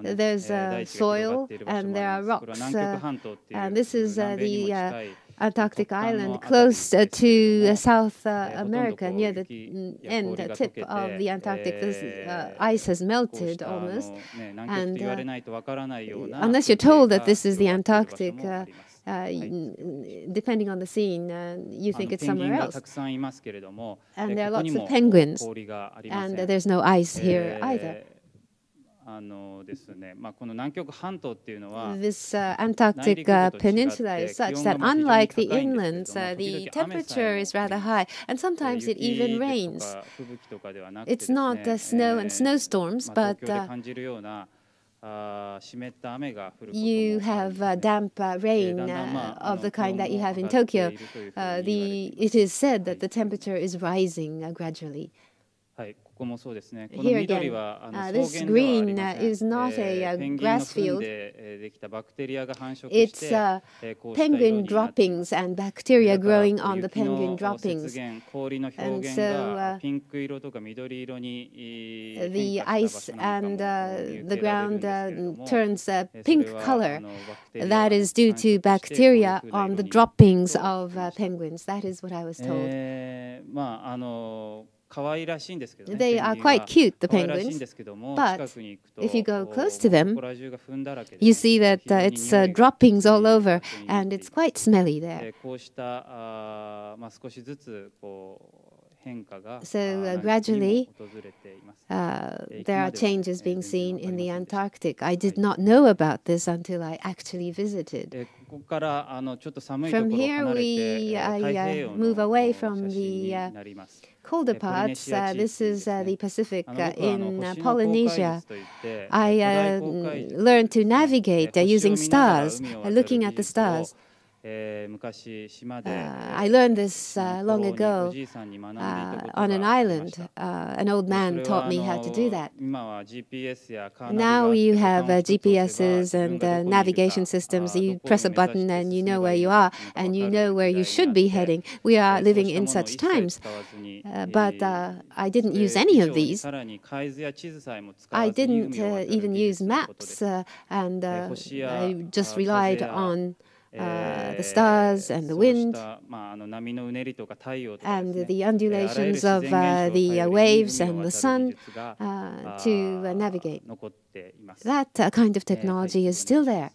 there's soil and there are rocks. And this is the Antarctic island close to South America, near the end, the tip of the Antarctic. This ice has melted almost, and unless you're told that this is the Antarctic, depending on the scene, you think it's somewhere else. And there are lots of penguins, and there's no ice here either. This Antarctic peninsula is such that, unlike the inlands, the temperature is rather high, and sometimes it even rains. It's not snow and snowstorms, but you have damp rain of the kind that you have in Tokyo. It is said that the temperature is rising gradually. Here again, this green is not a grass field. It's penguin droppings and bacteria growing on the penguin droppings. And so the ice and the ground turns a pink color. That is due to bacteria on the droppings of penguins. That is what I was told. They are quite cute, the penguins, but if you go close to them, you see that it's droppings all over, and it's quite smelly there. So gradually, there are changes being seen in the Antarctic. I did not know about this until I actually visited. From here, we move away from the colder parts. This is the Pacific in Polynesia. I learned to navigate using stars, looking at the stars. I learned this long ago on an island. An old man taught me how to do that. Now you have GPSs and navigation systems. You press a button and you know where you are and you know where you should be heading. We are living in such times. But I didn't use any of these. I didn't even use maps, and I just relied on the stars and the wind and the undulations of the waves and the sun to navigate. That kind of technology is still there.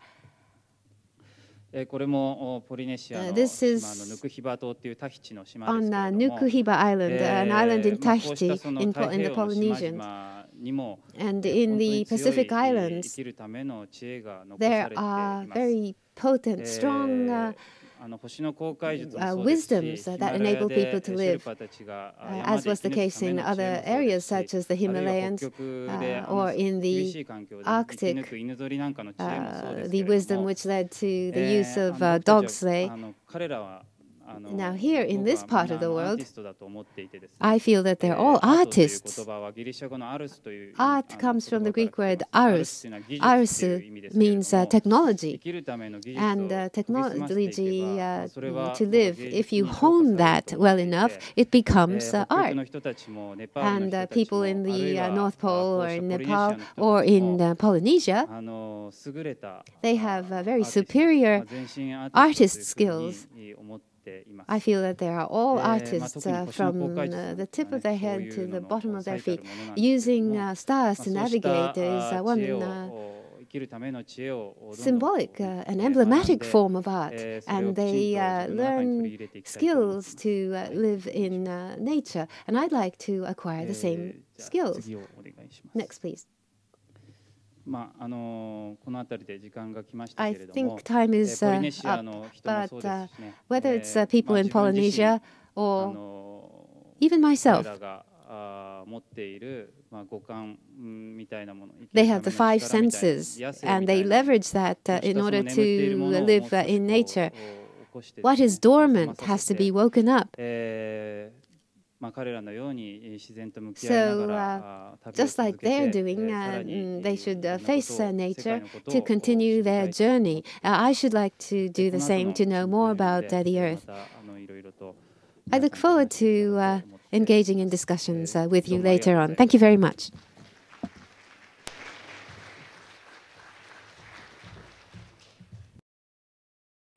This is on Nukuhiba Island, an island in Tahiti in the Polynesians. And in the Pacific Islands, there are very potent, strong wisdoms that enable people to live, as was the case in other areas such as the Himalayas or in the Arctic, the wisdom which led to the use of dog sleigh. Now here in this part of the world, I feel that they're all artists. Art comes from the Greek word arus. Arus means technology. And technology to live, if you hone that well enough, it becomes art. And people in the North Pole or in Nepal or in Polynesia, they have very superior artist skills. I feel that they are all artists from the tip of their head to the bottom of their feet. Using stars to navigate is one symbolic and emblematic form of art. And they learn skills to live in nature. And I'd like to acquire the same skills. Next, please. I think time is up, but whether it's people in Polynesia or even myself, they have the 5 senses, and they leverage that in order to live in nature. What is dormant has to be woken up. So, just like they're doing, they should face nature to continue their journey. I should like to do the same, to know more about the Earth. I look forward to engaging in discussions with you later on. Thank you very much.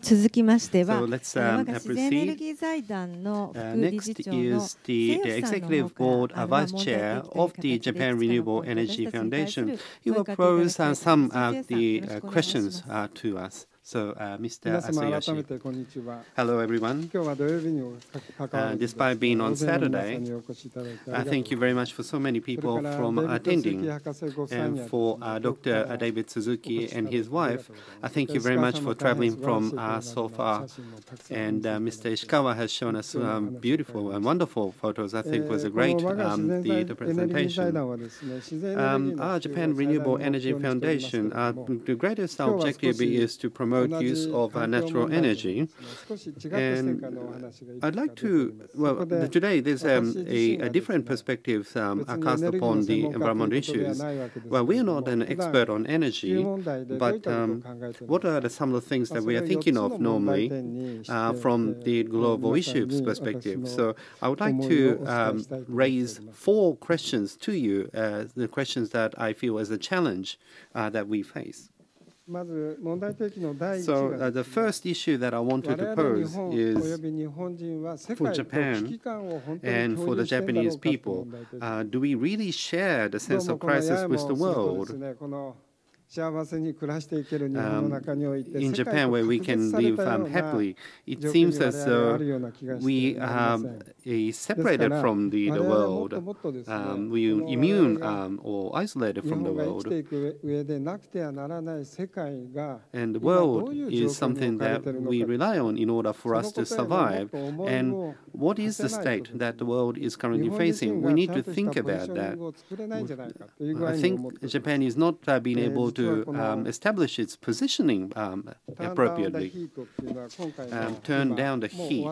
So let's proceed. Next is the Executive Board Vice Chair of the Japan Renewable Energy Foundation. He will pose some of the questions to us. So, Mr. Asuyoshi. Hello, everyone. Despite being on Saturday, thank you very much for so many people from attending. And for Dr. David Suzuki and his wife, thank you very much for traveling from so far. And Mr. Ishikawa has shown us beautiful and wonderful photos. I think was a great the presentation. Our Japan Renewable Energy Foundation, the greatest objective is to promote promote use of natural energy. And I'd like to, well, today there's a different perspective cast upon the environmental issues. Well, we are not an expert on energy, but what are some of the things that we are thinking of normally from the global issues perspective? So I would like to raise 4 questions to you, the questions that I feel as a challenge that we face. So the first issue that I wanted to pose is for Japan and for the Japanese people. Do we really share the sense of crisis with the world? In Japan, where we can live happily, it seems as though we are separated from the world. We are immune or isolated from the world. And the world is something that we rely on in order for us to survive. And what is the state that the world is currently facing? We need to think about that. I think Japan is not being able to establish its positioning appropriately, turn down the heat.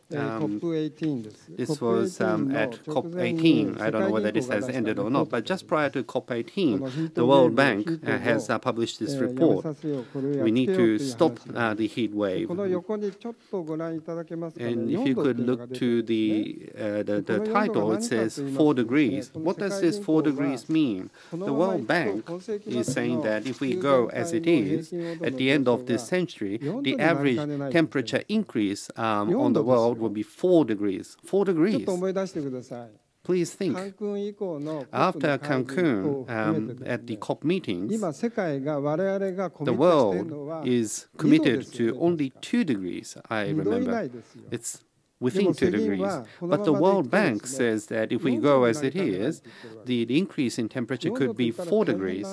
This was at COP18. I don't know whether this has ended or not, but just prior to COP18, the World Bank has published this report. We need to stop the heat wave. And if you could look to the title, it says 4 degrees. What does this 4 degrees mean? The World Bank is saying that if we go as it is, at the end of this century, the average temperature increase on the world will be 4 degrees. 4 degrees. Please think. After Cancun, at the COP meetings, the world is committed to only 2 degrees, I remember. It's within 2 degrees. But the World Bank says that if we go as it is, the increase in temperature could be 4 degrees.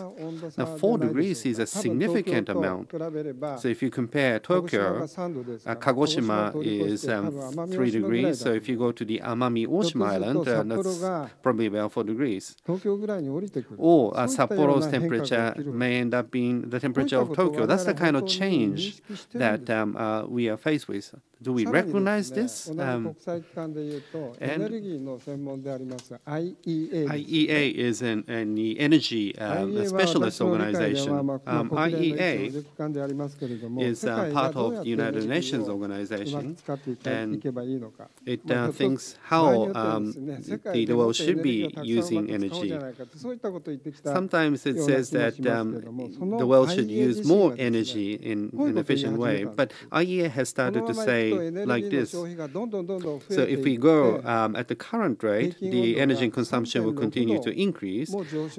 Now, 4 degrees is a significant amount. So if you compare Tokyo, Kagoshima is 3 degrees. So if you go to the Amami Oshima Island, that's probably about 4 degrees. Or Sapporo's temperature may end up being the temperature of Tokyo. That's the kind of change that we are faced with. Do we recognize this? IEA is an energy specialist organization. IEA is part of the United Nations organization, and it thinks how the world should be using energy. Sometimes it says that the world should use more energy in an efficient way, but IEA has started to say like this. So if we go at the current rate, the energy consumption will continue to increase,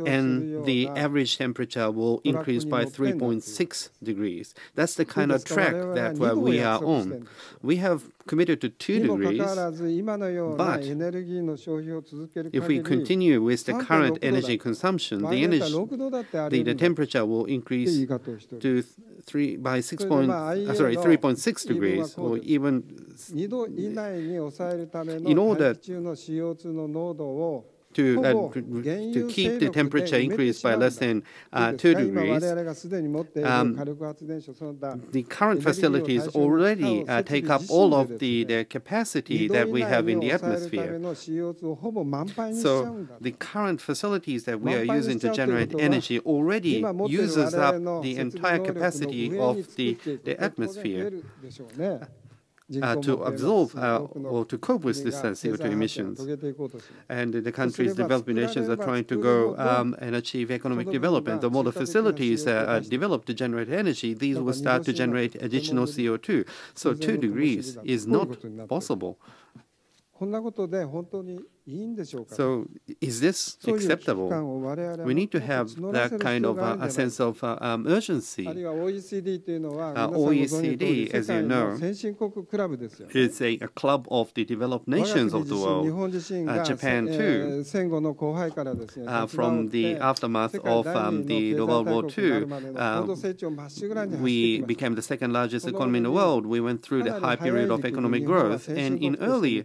and the average temperature will increase by 3.6 degrees. That's the kind of track that we are on. We have committed to 2 degrees, but if we continue with the current energy consumption, the temperature will increase to 3.6 degrees, or even in order to keep the temperature increased by less than 2 degrees, the current facilities already take up all of the capacity that we have in the atmosphere. So the current facilities that we are using to generate energy already uses up the entire capacity of the atmosphere. To absorb or to cope with this CO2 emissions. And the countries, developing nations, are trying to go and achieve economic development. The more the facilities are developed to generate energy, these will start to generate additional CO2. So 2 degrees is not possible. So is this acceptable? We need to have that kind of a sense of urgency. OECD, as you know, is a club of the developed nations of the world. Japan, too, from the aftermath of the World War II, we became the second largest economy in the world. We went through the high period of economic growth. And in early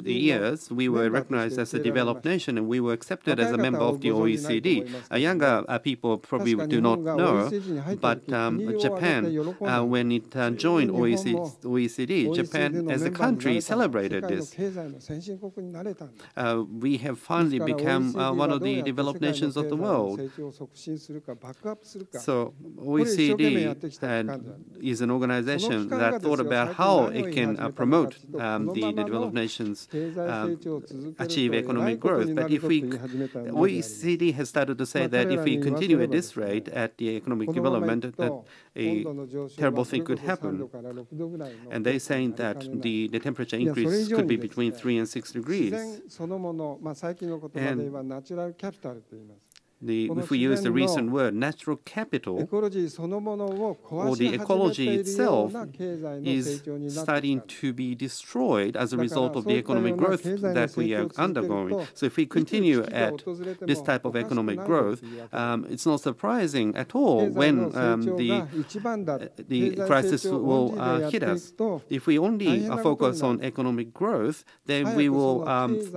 years, we were recognized as a developed nation and we were accepted as a member of the OECD. Younger people probably do not know, but Japan, when it joined OECD, Japan as a country celebrated this. We have finally become one of the developed nations of the world. So OECD is an organization that thought about how it can promote the developed nations achieve economic growth. But if we, OECD has started to say that if we continue at this rate at the economic development, that a terrible thing could happen. And they're saying that the temperature increase could be between 3 and 6 degrees. And if we use the recent word, natural capital, or the ecology itself is starting to be destroyed as a result of the economic growth that we are undergoing. So if we continue at this type of economic growth, it's not surprising at all when the crisis will hit us. If we only focus on economic growth, then we will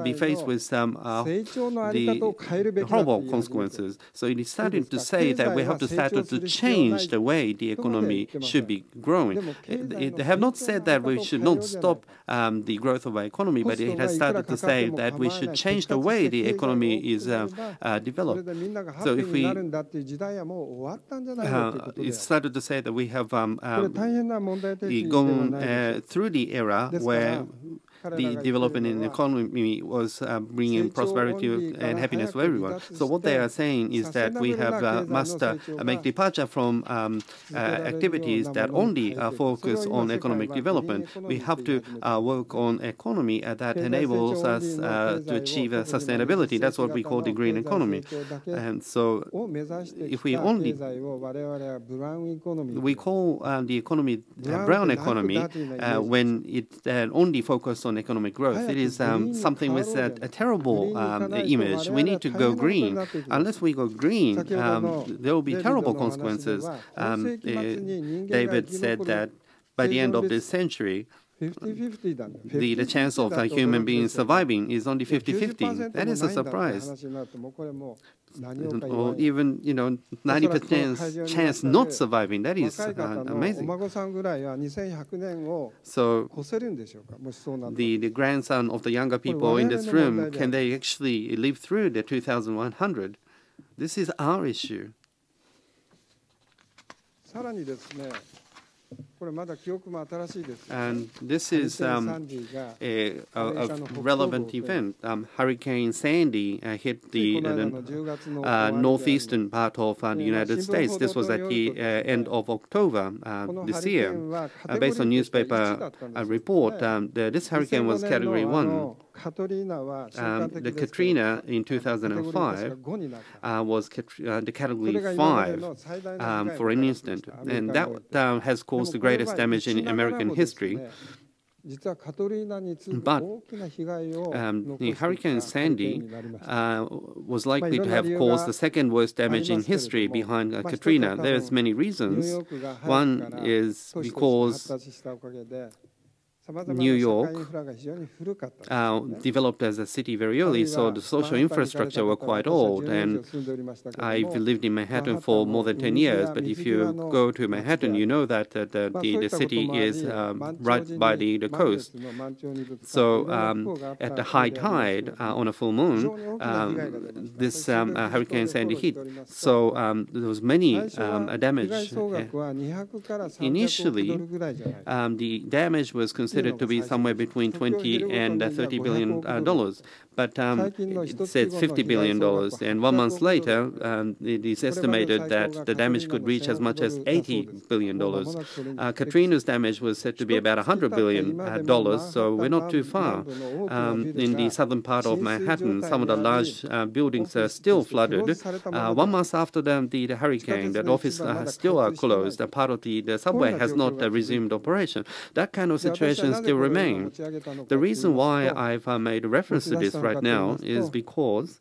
be faced with some the horrible consequences. So it is starting to say that we have to start to change the way the economy should be growing. They have not said that we should not stop the growth of our economy, but it has started to say that we should change the way the economy is developed. So if we, it started to say that we have gone through the era where the development in the economy was bringing prosperity and happiness to everyone. So what they are saying is that we have must make departure from activities that only focus on economic development. We have to work on economy that enables us to achieve sustainability. That's what we call the green economy. And so if we only, we call the economy brown economy when it only focuses on economic growth. It is something with a terrible image. We need to go green. Unless we go green, there will be terrible consequences. David said that by the end of this century, the chance of a human being surviving is only 50-50. That is a surprise. Or even, 90% chance not surviving. That is amazing. So the grandson of the younger people in this room, can they actually live through the 2100? This is our issue. And this is a relevant event. Hurricane Sandy hit the northeastern part of the United States. This was at the end of October this year. Based on newspaper report, this hurricane was Category 1. The Katrina in 2005 was the Category 5 for an instant, and that has caused the greatest damage in American history. But the Hurricane Sandy was likely to have caused the second worst damage in history behind Katrina. There's many reasons. One is because New York developed as a city very early, so the social infrastructure were quite old. And I've lived in Manhattan for more than 10 years, but if you go to Manhattan, you know that the city is right by the coast. So at the high tide on a full moon, this Hurricane Sandy hit. So there was many damage. Initially, the damage was considered to be somewhere between $20 and $30 billion, but it says $50 billion. And 1 month later, it is estimated that the damage could reach as much as $80 billion. Katrina's damage was said to be about $100 billion, so we're not too far. In the southern part of Manhattan, some of the large buildings are still flooded. 1 month after the hurricane, the office still are closed. A part of the subway has not resumed operation. That kind of situation questions still remain. The reason why I've made a reference to this right now is because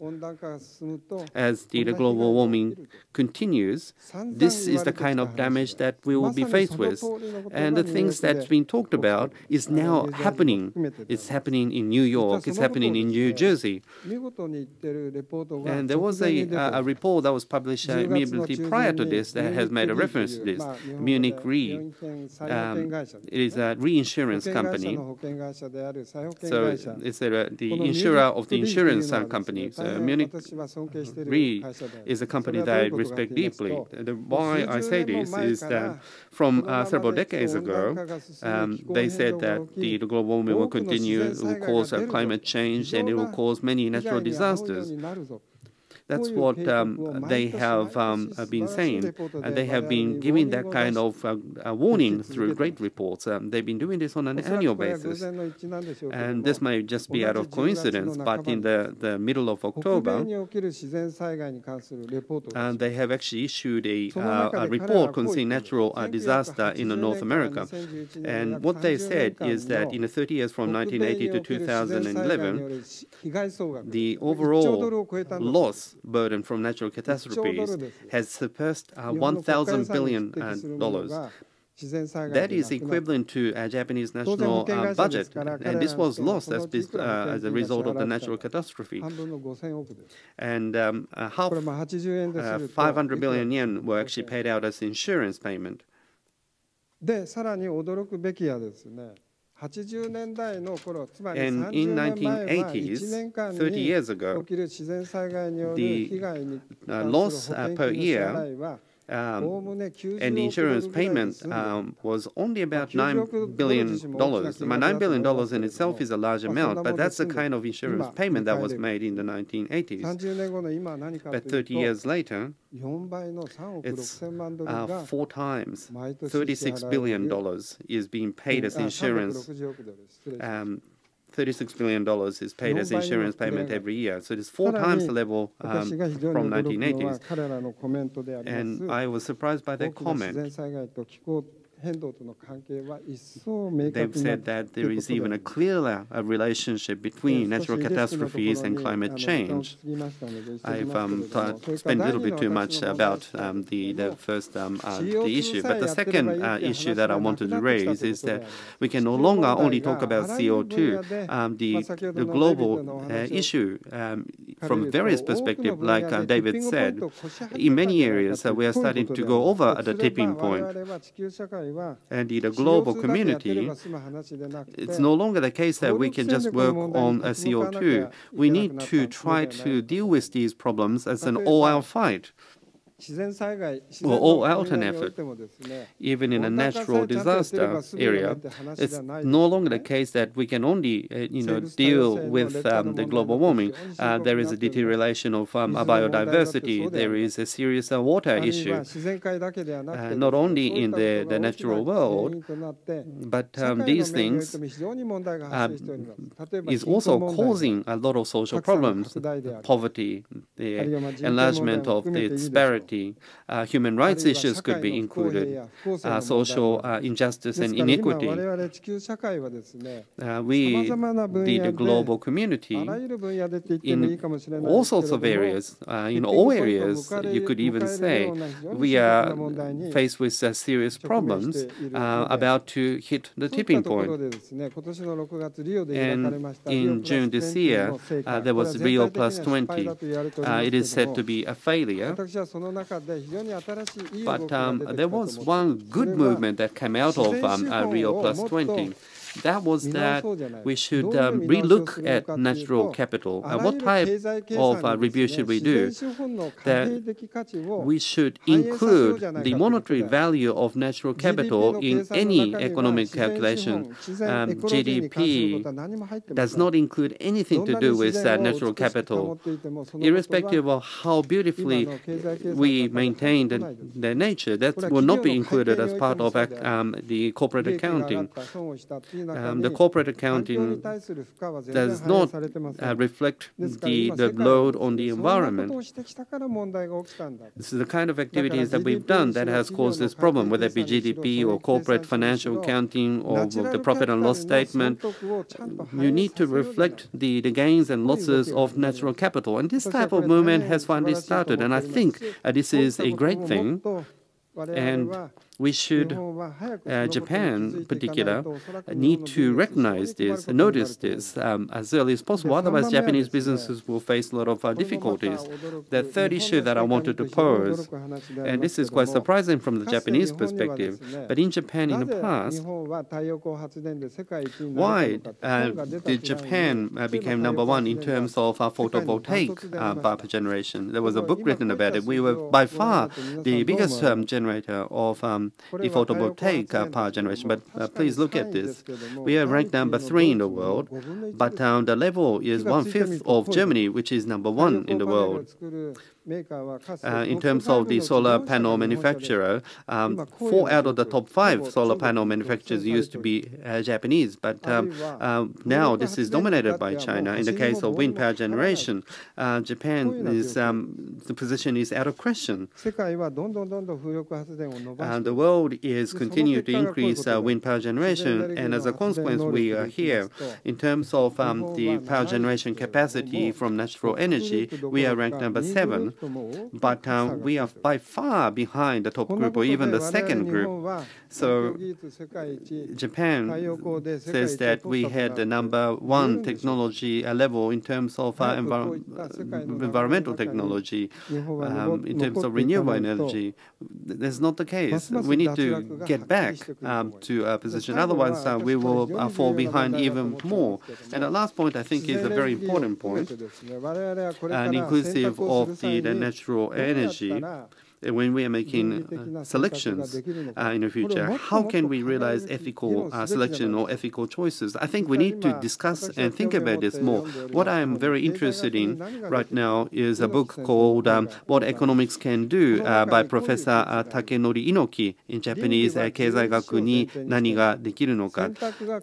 as the global warming continues, this is the kind of damage that we will be faced with. And the things that's been talked about is now happening. It's happening in New York, it's happening in New Jersey. And there was a report that was published immediately prior to this that has made a reference to this. Munich Re. It is a reinsurance company. So it's the insurer of the insurance company. So Munich Re is a company that I respect deeply. Why I say this is that from several decades ago, they said that the global warming will continue, it will cause climate change, and it will cause many natural disasters. That's what they have been saying, and they have been giving that kind of warning through great reports. They've been doing this on an annual basis, and this may just be out of coincidence, but in the middle of October, they have actually issued a report concerning natural disaster in North America. And what they said is that in the 30 years from 1980 to 2011, the overall loss burden from natural catastrophes has surpassed $1,000 billion. That is equivalent to a Japanese national budget, and this was lost as a result of the natural catastrophe. And half, 500 billion yen were actually paid out as insurance payment. And in 1980s, 30 years ago, the loss per year and the insurance payment was only about $9 billion. $9 billion in itself is a large amount, but that's the kind of insurance payment that was made in the 1980s. But 30 years later, it's 4 times. $36 billion is being paid as insurance. $36 billion is paid as insurance payment every year. So it's 4 times the level from 1980s. And I was surprised by that comment. They've said that there is even a clearer relationship between natural catastrophes and climate change. I've spent a little bit too much about the first the issue, but the second issue that I wanted to raise is that we can no longer only talk about CO2. The global issue from various perspectives, like David said, in many areas we are starting to go over at the tipping point. And in the global community, it's no longer the case that we can just work on CO2. We need to try to deal with these problems as an all-out fight. Or all-out an effort. Even in a natural disaster area, it's no longer the case that we can only deal with the global warming. There is a deterioration of biodiversity. There is a serious water issue, not only in the natural world, but these things is also causing a lot of social problems: poverty, the enlargement of the disparity. Human rights issues could be included, social injustice and inequity. We, the global community, in all sorts of areas, in all areas, you could even say, we are faced with serious problems about to hit the tipping point. And in June this year, there was Rio +20. It is said to be a failure. But there was one good movement that came out of Rio +20. That was that we should relook at natural capital. What type of review should we do? That we should include the monetary value of natural capital in any economic calculation. GDP does not include anything to do with natural capital. Irrespective of how beautifully we maintain the nature, that will not be included as part of the corporate accounting. the corporate accounting does not reflect the load on the environment. This is the kind of activities that we've done that has caused this problem, whether it be GDP or corporate financial accounting or the profit and loss statement. You need to reflect the gains and losses of natural capital. And this type of movement has finally started. And I think this is a great thing. And we should, Japan in particular, need to recognize this, notice this as early as possible. Otherwise, Japanese businesses will face a lot of difficulties. The third issue that I wanted to pose, and this is quite surprising from the Japanese perspective, but in Japan in the past, why did Japan become #1 in terms of photovoltaic power generation? There was a book written about it. We were by far the biggest generator of the photovoltaic power generation. But please look at this. We are ranked #3 in the world, but the level is 1/5 of Germany, which is #1 in the world. In terms of the solar panel manufacturer, 4 out of the top 5 solar panel manufacturers used to be Japanese, but now this is dominated by China. In the case of wind power generation, Japan is the position is out of question. The world is continuing to increase wind power generation, and as a consequence, we are here. In terms of the power generation capacity from natural energy, we are ranked #7. But we are by far behind the top group or even the second group. So Japan says that we had the #1 technology level in terms of environmental technology, in terms of renewable energy. That's not the case. We need to get back to our position. Otherwise, we will fall behind even more. And the last point, I think, is a very important point, and inclusive of the natural energy. When we are making selections in the future, how can we realize ethical selection or ethical choices? I think we need to discuss and think about this more. What I am very interested in right now is a book called What Economics Can Do by Professor Takenori Inoki, in Japanese, Keizaigaku ni nani ga dekiru no ka.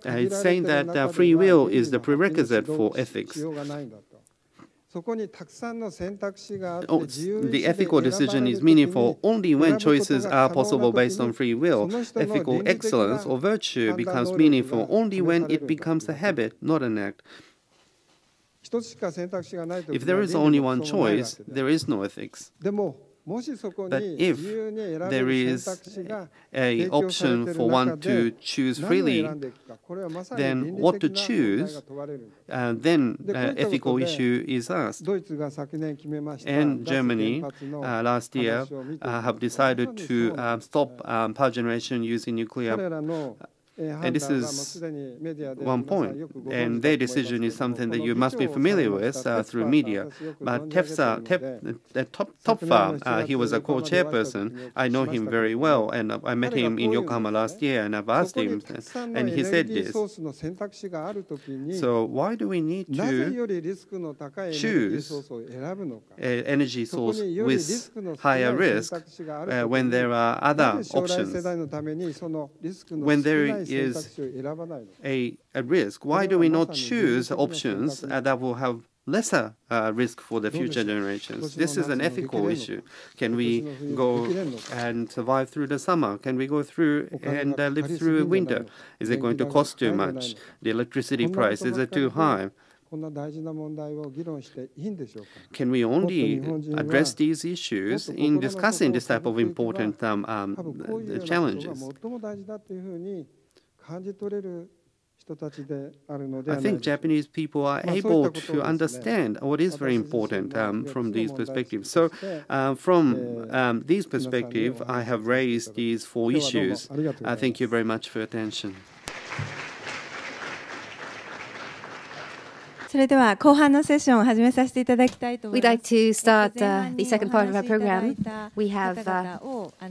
It's saying that free will is the prerequisite for ethics. The ethical decision is meaningful only when choices are possible based on free will. Ethical excellence or virtue becomes meaningful only when it becomes a habit, not an act. If there is only one choice, there is no ethics. But if there is an option for one to choose freely, then what to choose, then ethical issue is asked. And Germany last year have decided to stop power generation using nuclear. And this is one point. And their decision is something that you must be familiar with through media. But Topfa, he was a co-chairperson. I know him very well, and I met him in Yokohama last year, and I've asked him, and he said this. So why do we need to choose an energy source with higher risk when there are other options? When there is a risk, why do we not choose options that will have lesser risk for the future generations? This is an ethical issue. Can we go and survive through the summer? Can we go through and live through winter? Is it going to cost too much? The electricity price, is it too high? Can we only address these issues in discussing this type of important challenges? I think Japanese people are able to understand what is very important from these perspectives. So from these perspectives, I have raised these 4 issues. Thank you very much for your attention.
We'd like to
start the second part of our program. We have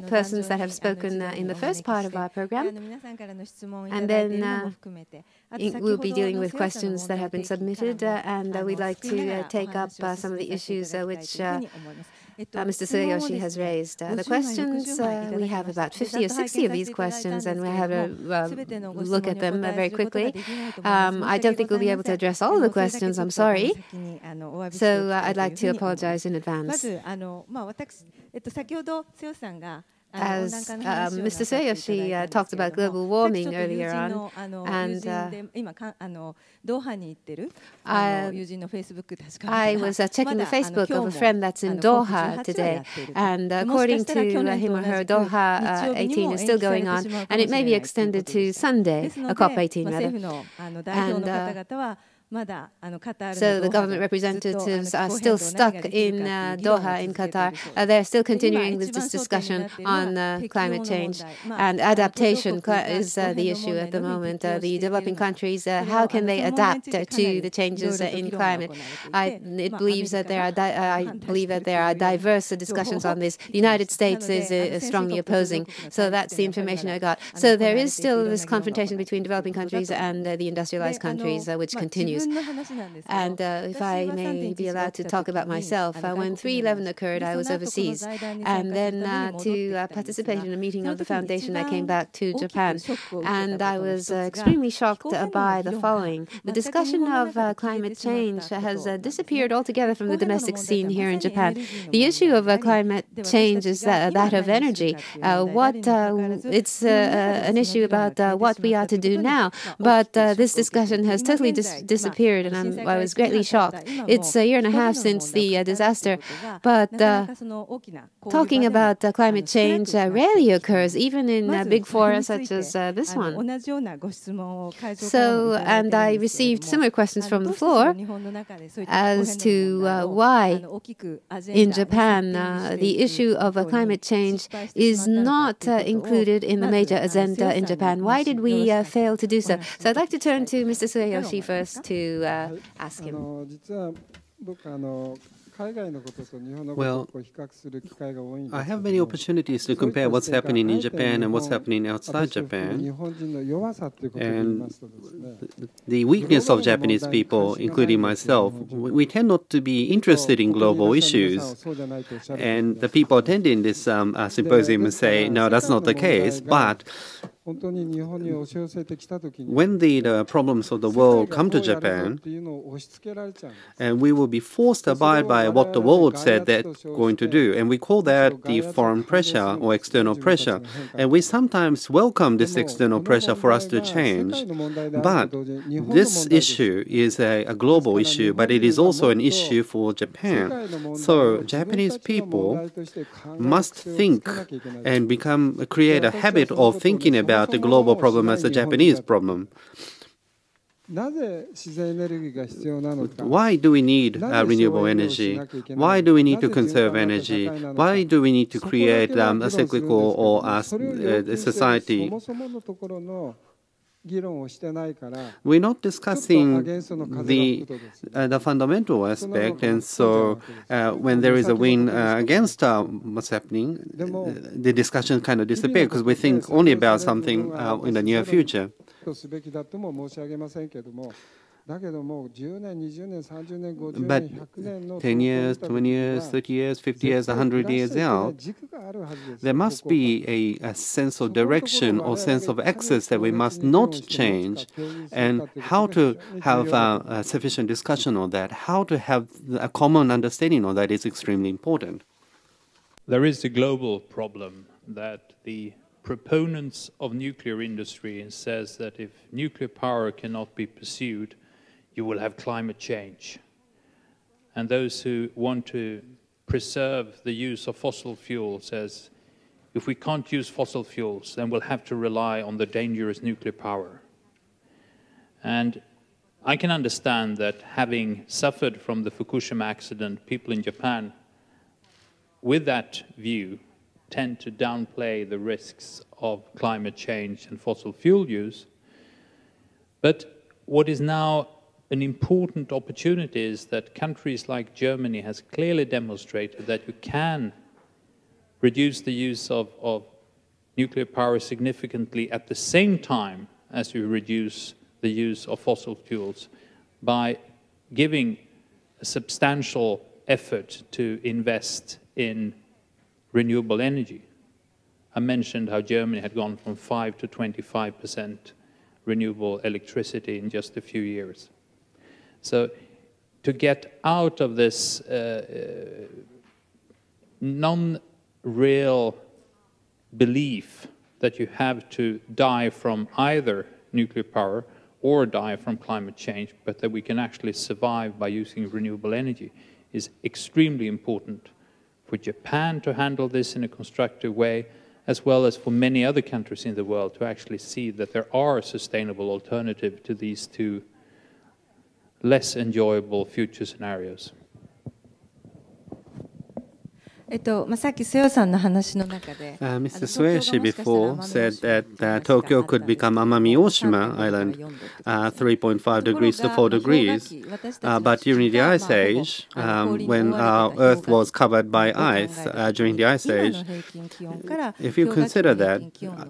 persons that have spoken in the first part of our program, and then we'll be dealing with questions that have been submitted, and we'd like to take up some of the issues which Mr. Tsuyoshi has raised. The questions, we have about 50 or 60 of these questions, and we have a look at them very quickly. I don't think we'll be able to address all of the questions, I'm sorry. So I'd like to apologize in advance. As Mr. Tsuyoshi talked about global warming earlier on, and I was checking the Facebook of a friend that's in Doha today, and according to him or her, Doha 18 is still going on, and it may be extended to Sunday, COP18 rather. So the government representatives are still stuck in Doha in Qatar. They're still continuing with this discussion on climate change, and adaptation is the issue at the moment. The developing countries, how can they adapt to the changes in climate? I believe that there are diverse discussions on this. The United States is strongly opposing. So that's the information I got. So there is still this confrontation between developing countries and the industrialized countries, which continues. And if I may be allowed to talk about myself, when 3/11 occurred, I was overseas. And then to participate in a meeting of the foundation, I came back to Japan. And I was extremely shocked by the following. The discussion of climate change has disappeared altogether from the domestic scene here in Japan. The issue of climate change is that of energy. It's an issue about what we are to do now. But this discussion has totally disappeared, and I was greatly shocked. It's a year and a half since the disaster, but talking about climate change rarely occurs, even in big forums such as this one. So, and I received similar questions from the floor as to why in Japan the issue of climate change is not included in the major agenda in Japan. Why did we fail to do so? So I'd like to turn to Mr. Tsuyoshi first to ask him.
Well, I have many opportunities to compare what's happening in Japan and what's happening outside Japan. And the weakness of Japanese people, including myself, we tend not to be interested in global issues. And the people attending this symposium say, no, that's not the case. But when the problems of the world come to Japan, and we will be forced to abide by what the world said they're going to do, and we call that the foreign pressure or external pressure. And we sometimes welcome this external pressure for us to change. But this issue is a global issue, but it is also an issue for Japan. So Japanese people must think and create a habit of thinking about the global problem as a Japanese problem. Why do we need renewable energy? Why do we need to conserve energy? Why do we need to create a cyclical or a society? We're not discussing the fundamental aspect, and so when there is a win against what's happening, the discussion kind of disappears because we think only about something in the near future. But 10 years, 20 years, 30 years, 50 years, 100 years out, there must be a sense of direction or sense of access that we must not change. And how to have a sufficient discussion on that, how to have a common understanding on that is extremely important.
There is a global problem that the proponents of nuclear industry says that if nuclear power cannot be pursued, you will have climate change. And those who want to preserve the use of fossil fuels says, if we can't use fossil fuels, then we'll have to rely on the dangerous nuclear power. And I can understand that having suffered from the Fukushima accident, people in Japan, with that view, tend to downplay the risks of climate change and fossil fuel use. But what is now an important opportunity is that countries like Germany has clearly demonstrated that you can reduce the use of nuclear power significantly at the same time as you reduce the use of fossil fuels by giving a substantial effort to invest in renewable energy. I mentioned how Germany had gone from 5 to 25% renewable electricity in just a few years. So to get out of this non-real belief that you have to die from either nuclear power or die from climate change, but that we can actually survive by using renewable energy, is extremely important for Japan to handle this in a constructive way, as well as for many other countries in the world to actually see that there are a sustainable alternative to these two less enjoyable future scenarios.
さっき瀬尾さんの話の中で、
Mr. Sueshi before said that Tokyo could become Amami Oshima Island, 3.5 degrees to 4 degrees. But during the Ice Age, when our Earth was covered by ice during the Ice Age, if you consider that,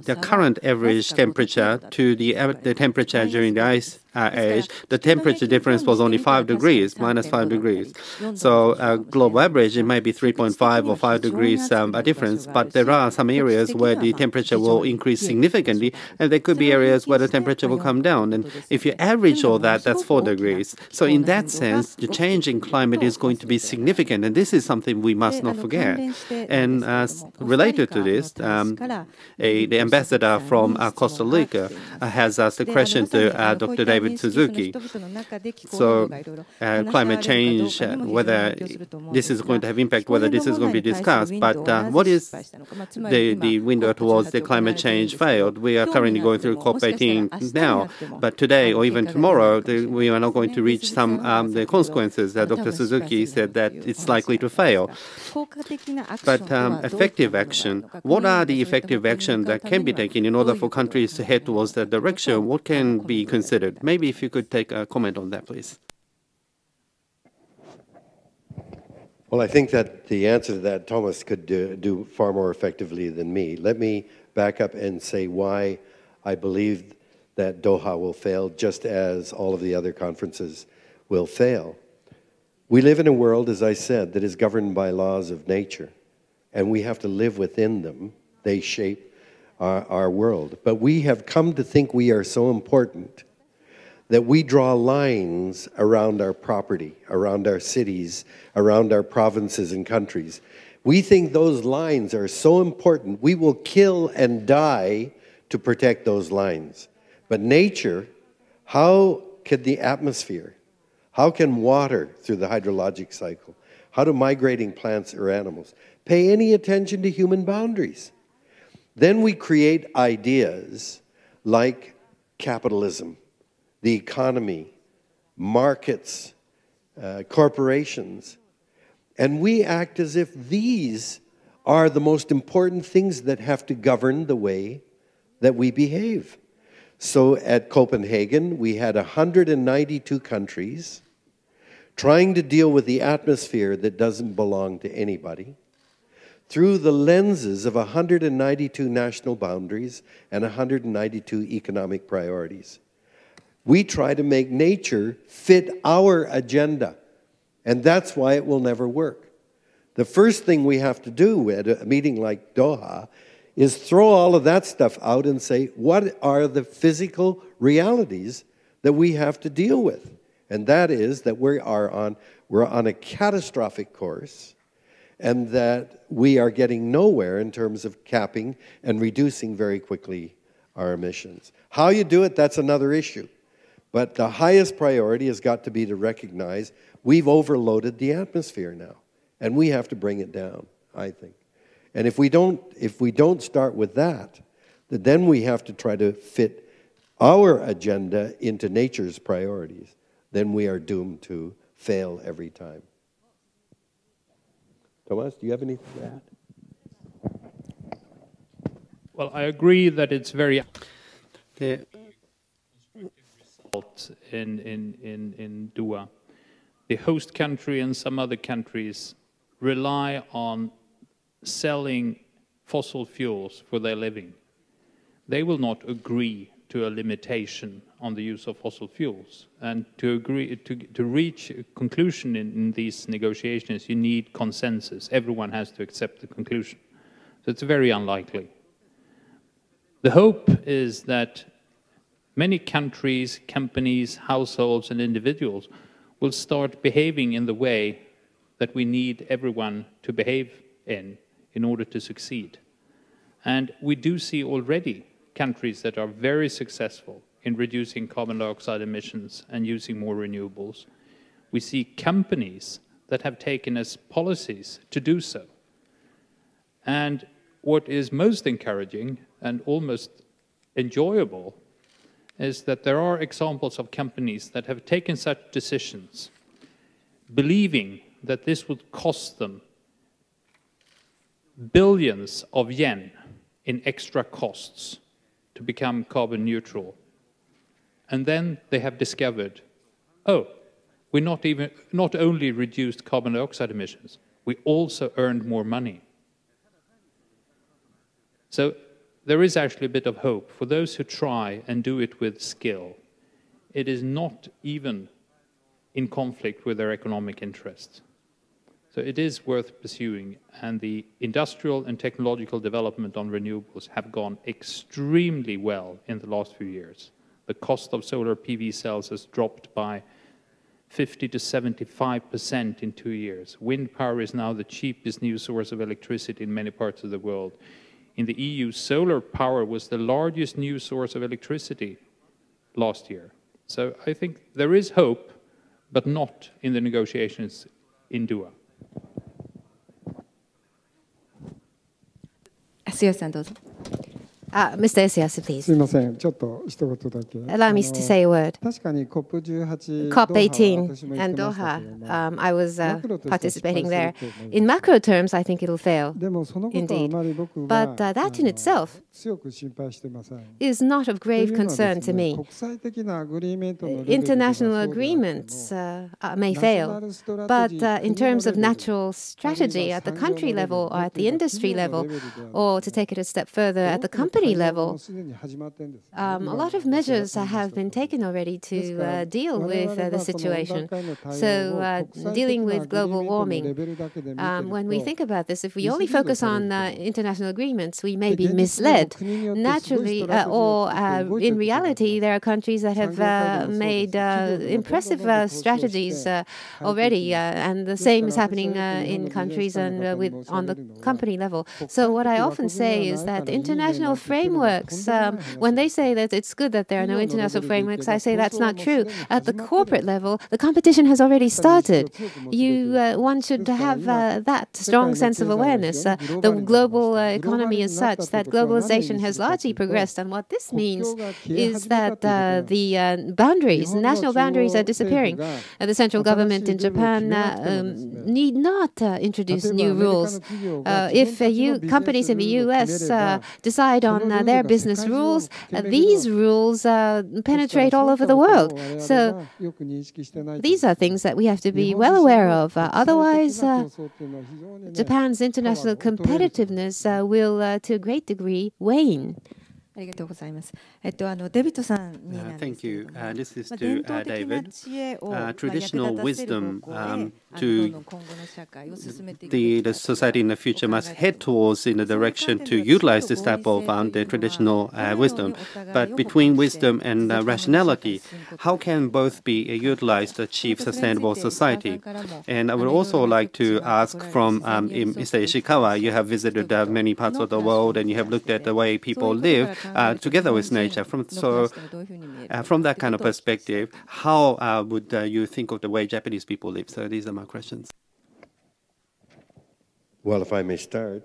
the current average temperature to the temperature during the Ice Age, the temperature difference was only 5 degrees, minus 5 degrees. So global average, it might be 3.5 or 5 degrees a difference, but there are some areas where the temperature will increase significantly, and there could be areas where the temperature will come down. And if you average all that, that's 4 degrees. So in that sense, the change in climate is going to be significant, and this is something we must not forget. And related to this, the ambassador from Costa Rica has asked a question to Dr. David Suzuki. So climate change, whether this is going to have impact, whether this is going to be discussed, but what is the window towards the climate change failed? We are currently going through COP18 now, but today or even tomorrow, we are not going to reach some the consequences. Dr. Suzuki said that it's likely to fail. But effective action, what are the effective action that can be taken in order for countries to head towards that direction? What can be considered? Maybe if you could take a comment on that, please.
Well, I think that the answer to that, Thomas could do far more effectively than me. Let me back up and say why I believe that Doha will fail, just as all of the other conferences will fail. We live in a world, as I said, that is governed by laws of nature, and we have to live within them. They shape our world. But we have come to think we are so important that we draw lines around our property, around our cities, around our provinces and countries. We think those lines are so important, we will kill and die to protect those lines. But nature, how can the atmosphere, how can water through the hydrologic cycle, how do migrating plants or animals pay any attention to human boundaries? Then we create ideas like capitalism, the economy, markets, corporations, and we act as if these are the most important things that have to govern the way that we behave. So at Copenhagen, we had 192 countries trying to deal with the atmosphere that doesn't belong to anybody through the lenses of 192 national boundaries and 192 economic priorities. We try to make nature fit our agenda, and that's why it will never work. The first thing we have to do at a meeting like Doha is throw all of that stuff out and say, what are the physical realities that we have to deal with? And that is that we're on a catastrophic course, and that we are getting nowhere in terms of capping and reducing very quickly our emissions. How you do it, that's another issue. But the highest priority has got to be to recognize we've overloaded the atmosphere now, and we have to bring it down, I think. And if we don't start with that, then we have to try to fit our agenda into nature's priorities. Then we are doomed to fail every time. Thomas, do you have anything to add?
Well, I agree that it's very in Doha. The host country and some other countries rely on selling fossil fuels for their living. They will not agree to a limitation on the use of fossil fuels. And to reach a conclusion in these negotiations, you need consensus. Everyone has to accept the conclusion. So it's very unlikely. The hope is that many countries, companies, households, and individuals will start behaving in the way that we need everyone to behave in order to succeed. And we do see already countries that are very successful in reducing carbon dioxide emissions and using more renewables. We see companies that have taken as policies to do so. And what is most encouraging and almost enjoyable is that there are examples of companies that have taken such decisions, believing that this would cost them billions of yen in extra costs to become carbon neutral. And then they have discovered, oh, we not only reduced carbon dioxide emissions, we also earned more money. So there is actually a bit of hope for those who try and do it with skill. It is not even in conflict with their economic interests. So it is worth pursuing, and the industrial and technological development on renewables have gone extremely well in the last few years. The cost of solar PV cells has dropped by 50 to 75% in 2 years. Wind power is now the cheapest new source of electricity in many parts of the world. In the EU, solar power was the largest new source of electricity last year. So I think there is hope, but not in the negotiations in Doha.
Mr. Esiasu, please.
すみません、ちょっと一言だけ。
Allow me to say a word.
確かに COP18
COP18 and Doha, I was participating there. In macro terms, I think it'll fail,
でもそのことはあまり僕は
but that in itself
強く心配してません。
is not of
という
grave
のはですね
concern to me.
国際的なアグリーメントのレベルでは
International
そうであっても
agreements may fail, but in terms of natural strategy at the country level or at the industry level, or to take it a step further at the company level,
すでに始まってるんです。
a lot of measures have been taken already to deal with the situation. So dealing with global warming, when we think about this, if we only focus on international agreements, we may be misled. Naturally, or in reality, there are countries that have made impressive strategies already, and the same is happening in countries and on the company level. So what I often say is that international frameworks, when they say that it's good that there are no international frameworks, I say that's not true. At the corporate level, the competition has already started. One should have that strong sense of awareness. The global economy is such that globalization has largely progressed, and what this means is that the boundaries, national boundaries, are disappearing. The central government in Japan need not introduce new rules. If companies in the US decide on their business rules, these rules penetrate all over the world. So these are things that we have to be well aware of. Otherwise, Japan's international competitiveness will, to a great degree, wane.
ありがとうございます。デビッドさんになんです
Thank
けれ
you.
ども、
This is
伝
to
統的な
David.
知恵を役
Traditional
立たせる
wisdom
方向で
to
どんどん今後の社会を進めていくべき
the
だと
society in the future must head towards in the direction to utilize this type of the traditional wisdom. But between wisdom and rationality, how can both be utilized to achieve sustainable society? And I would also like to ask from Mr. Ishikawa, you have visited many parts of the world and you have looked at the way people live together with nature. From that kind of perspective, how would you think of the way Japanese people live? So these are my questions.
Well, if I may start,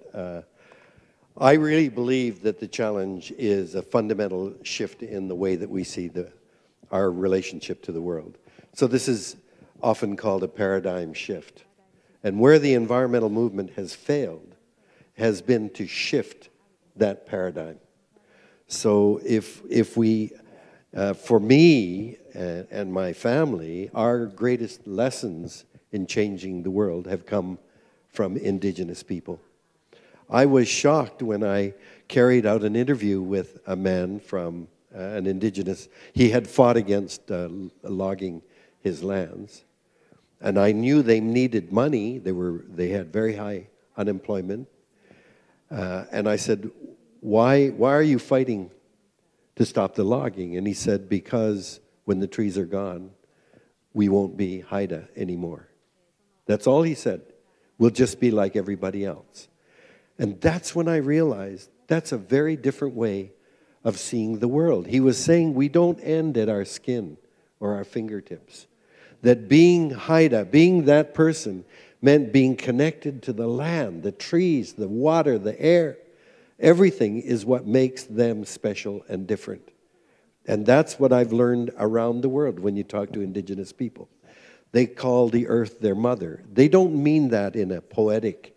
I really believe that the challenge is a fundamental shift in the way that we see our relationship to the world. So this is often called a paradigm shift. And where the environmental movement has failed has been to shift that paradigm. So if we, for me and my family, our greatest lessons in changing the world have come from indigenous people. I was shocked when I carried out an interview with a man from an indigenous. He had fought against logging his lands. And I knew they needed money. They had very high unemployment. And I said, why are you fighting to stop the logging? And he said, because when the trees are gone, we won't be Haida anymore. That's all he said. We'll just be like everybody else. And that's when I realized that's a very different way of seeing the world. He was saying we don't end at our skin or our fingertips. That being Haida, being that person, meant being connected to the land, the trees, the water, the air. Everything is what makes them special and different. And that's what I've learned around the world when you talk to indigenous people. They call the earth their mother. They don't mean that in a poetic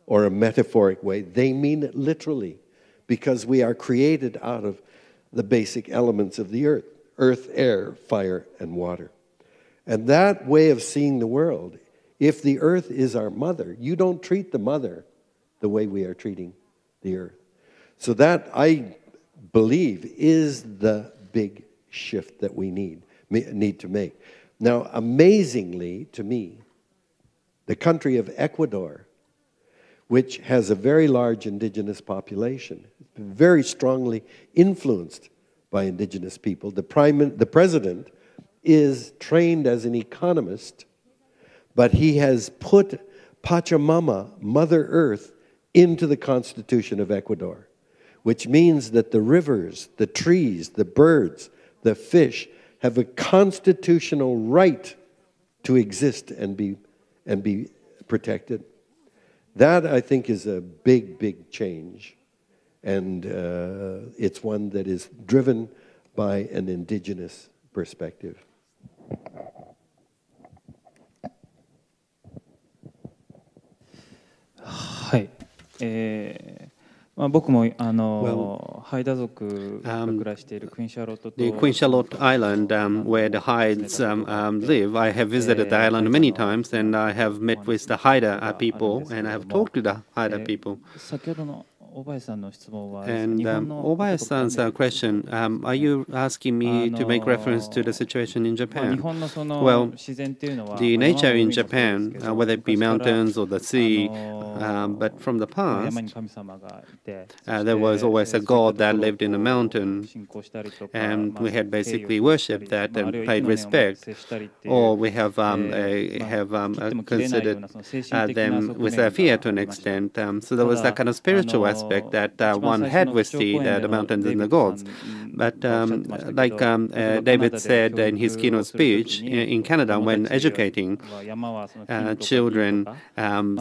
or a metaphoric way. They mean it literally, because we are created out of the basic elements of the earth: earth, air, fire, and water. And that way of seeing the world, if the earth is our mother, you don't treat the mother the way we are treating the earth. So that, I believe, is the big shift that we need to make. Now, amazingly to me, the country of Ecuador, which has a very large indigenous population, very strongly influenced by indigenous people, the president is trained as an economist, but he has put Pachamama, Mother Earth, into the Constitution of Ecuador, which means that the rivers, the trees, the birds, the fish have a constitutional right to exist and be protected. That, I think, is a big, big change, and it's one that is driven by an indigenous perspective.
はい。僕もハイダ族が暮らしているクイーンシャーロットと
The Queen Charlotte Island, where the Haids live, I have visited the island many times, and I have met with the Haida people, and I have talked to the Haida people.
先ほどの大林さんの質問は
And
日本の
Obaya's question, are you asking me to make reference to the situation in
日
Japan?
本のそ
Well,
の自然っていうのは
The
まあ
nature
山も
in
海もそうですけ
Japan,
ど
whether it be
昔から
mountains or the sea, but from the
山
past,
に神様がいて
there was always a god that lived in a mountain,
信仰したりとか
and
まあ
we had
敬意
basically
を表したり
worshipped that
まあある
and
いは
paid
生きの根を
respect,
接したりっていう
or we have
まあ切っても切れないよう
considered
なその精神的な
them
側
with
面が
their fear to
あ
an
りました
extent. So there was that kind of spiritual aspect that one had with the mountains and the gods. But like David said in his keynote speech in Canada, when educating children,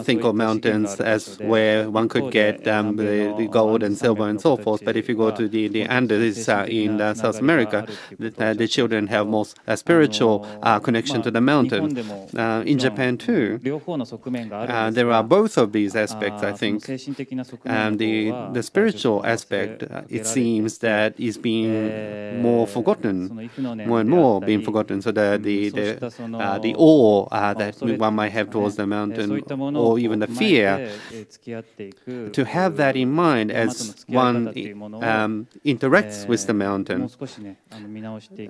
think of mountains as where one could get the gold and silver and so forth. But if you go to the Andes in South America, the children have more spiritual connection to the mountain. In Japan too, there are both of these aspects, I think. And the spiritual aspect, it seems that is being more forgotten, more and more being forgotten. So the awe that one might have towards the mountain, or even the fear, to have that in mind as one interacts with the mountain,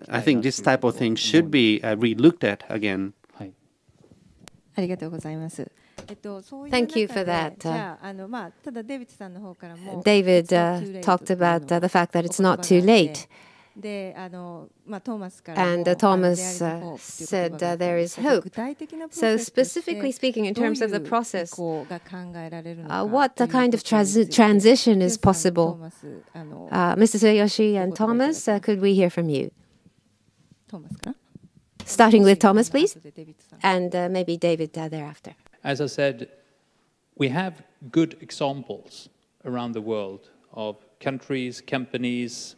I think this type of thing should be re-looked at again.
ありがとうございます。
Thank you for that.
じゃあただデイビッドさんの方からも
David talked about the fact that it's not too late.
でトーマスからも
And Thomas said there is hope.
具体的なプロ
So
セスとして
specifically speaking, in terms of the
どういう
process,
移行が考えられるのか
what
という
kind
こ
of
とについて
transition is
ト
possible?
ーマス
Mr. Tsuyoshi and Thomas, could we hear from you?
トーマスかな
Starting with Thomas, please,
後でデイビッドさん
and maybe David thereafter.
As I said, we have good examples around the world of countries, companies,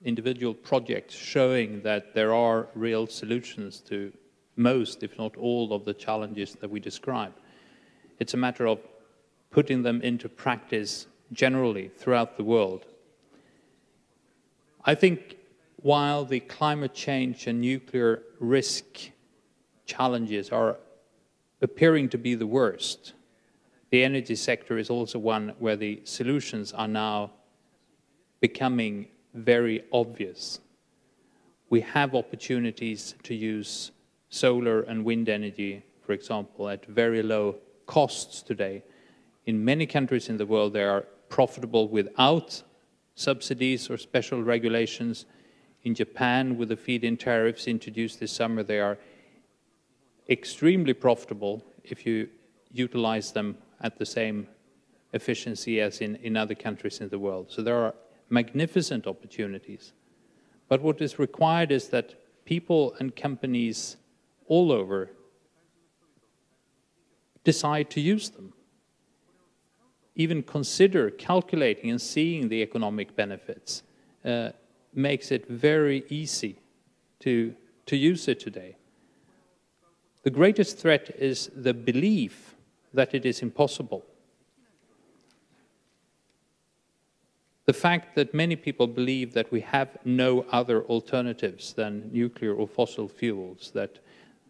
individual projects showing that there are real solutions to most, if not all, of the challenges that we describe. It's a matter of putting them into practice generally throughout the world. I think while the climate change and nuclear risk challenges are appearing to be the worst, the energy sector is also one where the solutions are now becoming very obvious. We have opportunities to use solar and wind energy, for example, at very low costs today. In many countries in the world, they are profitable without subsidies or special regulations. In Japan, with the feed-in tariffs introduced this summer, they are extremely profitable if you utilize them at the same efficiency as in other countries in the world. So there are magnificent opportunities. But what is required is that people and companies all over decide to use them. Even consider calculating and seeing the economic benefits makes it very easy to use it today. The greatest threat is the belief that it is impossible. The fact that many people believe that we have no other alternatives than nuclear or fossil fuels, that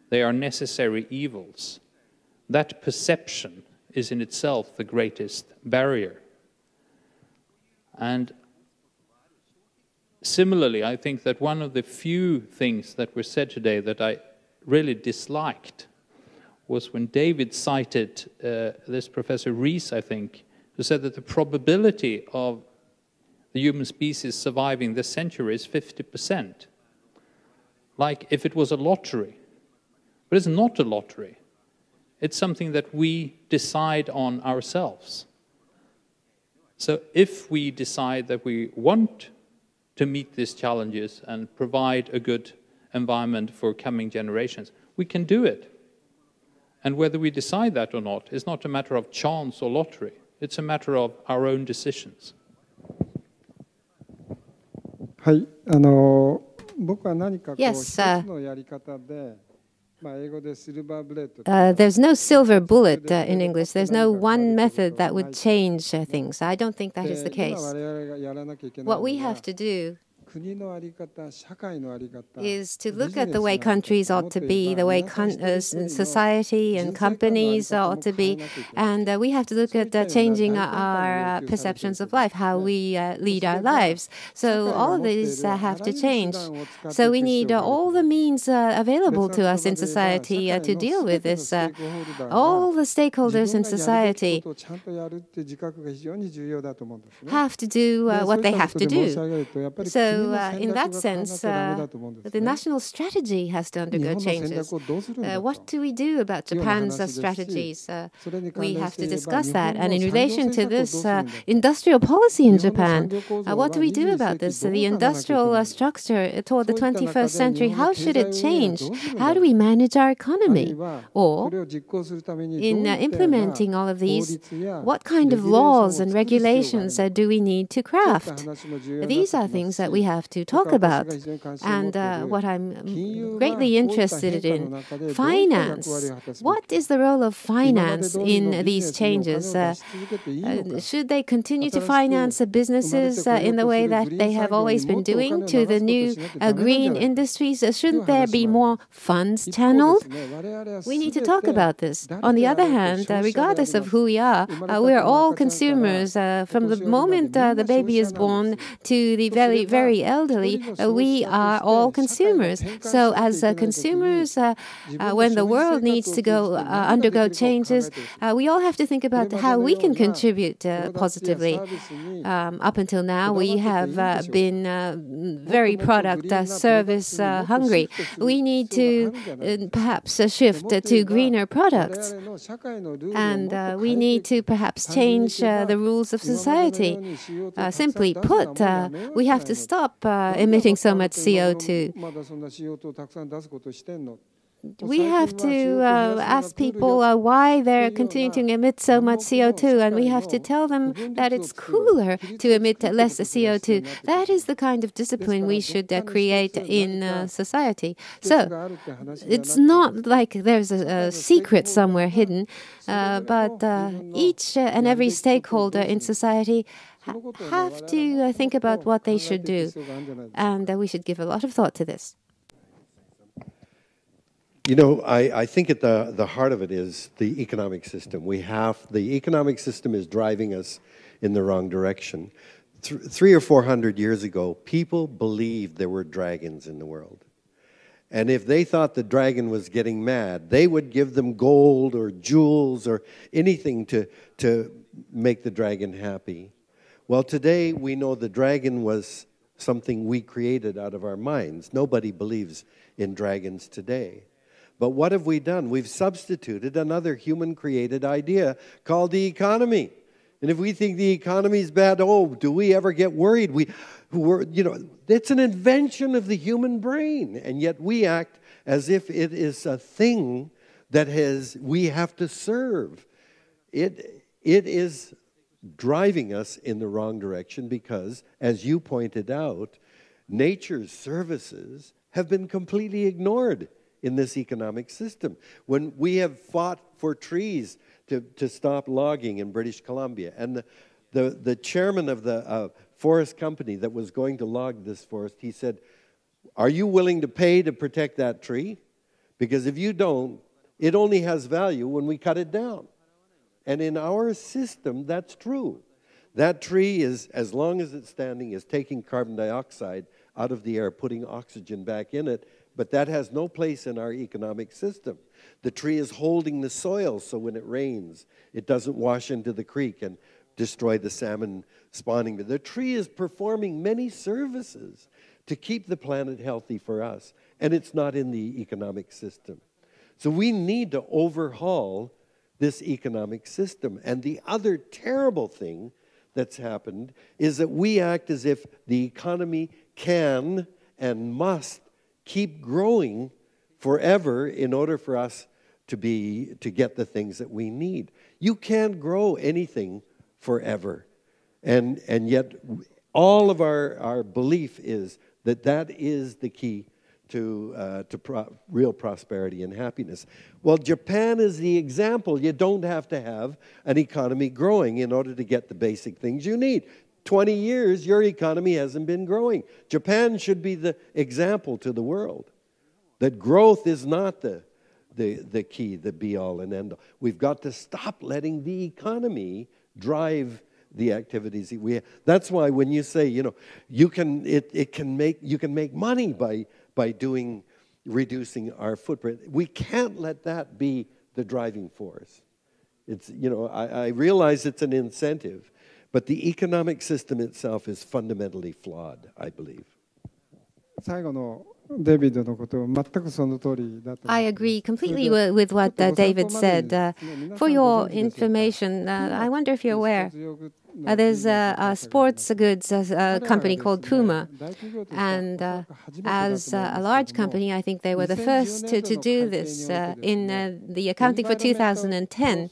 they are necessary evils, that perception is in itself the greatest barrier. And similarly, I think that one of the few things that were said today that I really disliked was when David cited this Professor Rees, I think, who said that the probability of the human species surviving this century is 50%. Like if it was a lottery. But it's not a lottery. It's something that we decide on ourselves. So if we decide that we want to meet these challenges and provide a good environment for coming generations, we can do it. And whether we decide that or not is not a matter of chance or lottery. It's a matter of our own decisions.
はい、僕は何かこう一つのやり方で、英語でシルバーブレッド。
There's no silver bullet in English. There's no one method that would change things. I don't think that is the case. What we have to do is to look at the way countries ought to be, the way society and companies ought to be, and we have to look at changing our perceptions of life, how we lead our lives. So all of these have to change. So we need all the means available to us in society to deal with this. All the stakeholders in society have to do what they have to do. So in that sense, the national strategy has to undergo changes. What do we do about Japan's strategies? We have to discuss that. And in relation to this industrial policy in Japan, what do we do about this? The industrial structure toward the 21st century, how should it change? How do we manage our economy? Or, in implementing all of these, what kind of laws and regulations do we need to craft? These are things that we have to talk about. And what I'm greatly interested in, finance. What is the role of finance in these changes? Should they continue to finance businesses in the way that they have always been doing to the new green industries? Shouldn't there be more funds channeled? We need to talk about this. On the other hand, regardless of who we are all consumers. From the moment the baby is born to the very, very elderly, we are all consumers. So as consumers, when the world needs to undergo changes, we all have to think about how we can contribute positively. Up until now, we have been very product service hungry. We need to perhaps shift to greener products. And we need to perhaps change the rules of society. Simply put, we have to stop emitting so much CO2. We have to ask people why they're continuing to emit so much CO2, and we have to tell them that it's cooler to emit less CO2. That is the kind of discipline we should create in society. So it's not like there's a secret somewhere hidden, but each and every stakeholder in society have to think about what they should do, and we should give a lot of thought to this.
You know, I think at the heart of it is the economic system. The economic system is driving us in the wrong direction. 300 or 400 years ago, people believed there were dragons in the world. And if they thought the dragon was getting mad, they would give them gold or jewels or anything to make the dragon happy. Well, today we know the dragon was something we created out of our minds. Nobody believes in dragons today. But what have we done? We've substituted another human-created idea called the economy. And if we think the economy is bad, oh, do we ever get worried? It's an invention of the human brain, and yet we act as if it is a thing that we have to serve. It is driving us in the wrong direction because, as you pointed out, nature's services have been completely ignored in this economic system. When we have fought for trees to stop logging in British Columbia, and the chairman of the forest company that was going to log this forest, he said, "Are you willing to pay to protect that tree? Because if you don't, it only has value when we cut it down." And in our system, that's true. That tree is, as long as it's standing, is taking carbon dioxide out of the air, putting oxygen back in it, but that has no place in our economic system. The tree is holding the soil, so when it rains, it doesn't wash into the creek and destroy the salmon spawning. The tree is performing many services to keep the planet healthy for us, and it's not in the economic system. So we need to overhaul this economic system. And the other terrible thing that's happened is that we act as if the economy can and must keep growing forever in order for us to get the things that we need. You can't grow anything forever. And yet all of our belief is that is the key to real prosperity and happiness. Well, Japan is the example. You don't have to have an economy growing in order to get the basic things you need. 20 years, your economy hasn't been growing. Japan should be the example to the world that growth is not the key, the be-all and end-all. We've got to stop letting the economy drive the activities that we have. That's why when you say, you can make money by reducing our footprint, we can't let that be the driving force. It's, I realize it's an incentive, but the economic system itself is fundamentally flawed, I believe.
I agree completely with what David said. For your information, I wonder if you're aware, there's a sports goods company called Puma, and as a large company, I think they were the first to do this. In the accounting for 2010,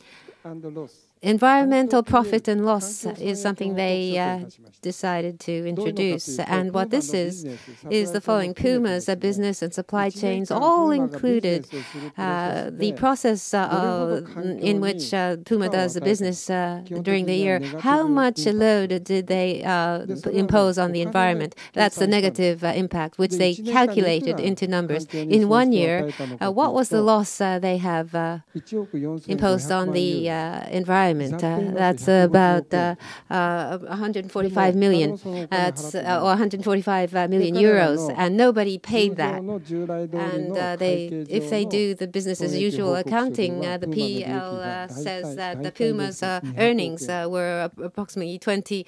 environmental profit and loss is something they decided to introduce. And what this is the following. Puma's business and supply chains all included the process in which Puma does the business during the year. How much load did they impose on the environment? That's the negative impact, which they calculated into numbers. In 1 year, what was the loss they have imposed on the environment? That's about 145 million, or 145 million euros, and nobody paid that. And if they do the business as usual accounting, the PL says that the Puma's earnings were approximately 20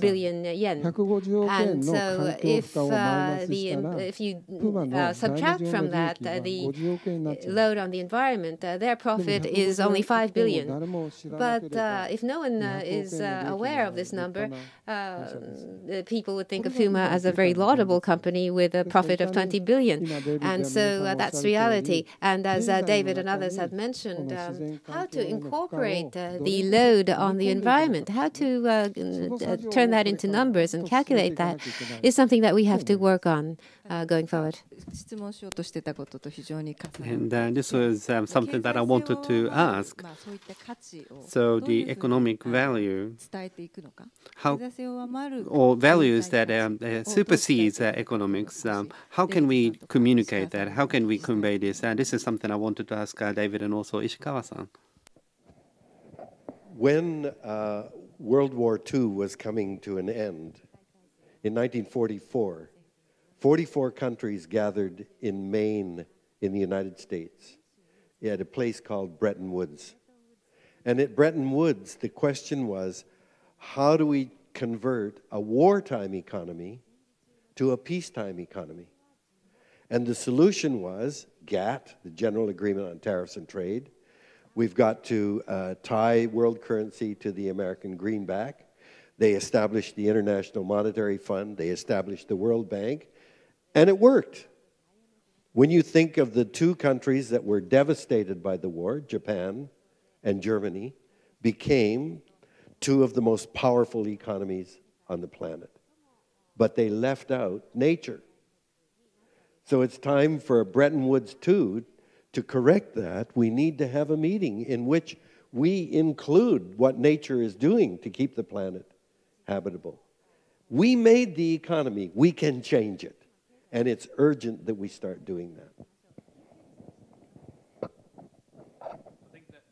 billion yen. And so if you subtract from that the load on the environment, their profit is only 5 billion. But if no one is aware of this number, people would think of Puma as a very laudable company with a profit of 20 billion. And so that's reality. And as David and others have mentioned, how to incorporate the load on the environment, how to turn that into numbers and calculate that is something that we have to work on going forward.
And this was something that I wanted to ask. So the economic value, or values that supersedes economics, how can we communicate that? How can we convey this? And this is something I wanted to ask David and also Ishikawa-san.
When World War II was coming to an end, in 1944, 44 countries gathered in Maine in the United States at a place called Bretton Woods. And at Bretton Woods, the question was, how do we convert a wartime economy to a peacetime economy? And the solution was GATT, the General Agreement on Tariffs and Trade. We've got to tie world currency to the American greenback. They established the International Monetary Fund. They established the World Bank. And it worked. When you think of the two countries that were devastated by the war, Japan and Germany, became two of the most powerful economies on the planet. But they left out nature. So it's time for Bretton Woods 2 to correct that. We need to have a meeting in which we include what nature is doing to keep the planet habitable. We made the economy. We can change it. And it's urgent that we start doing that.
I think that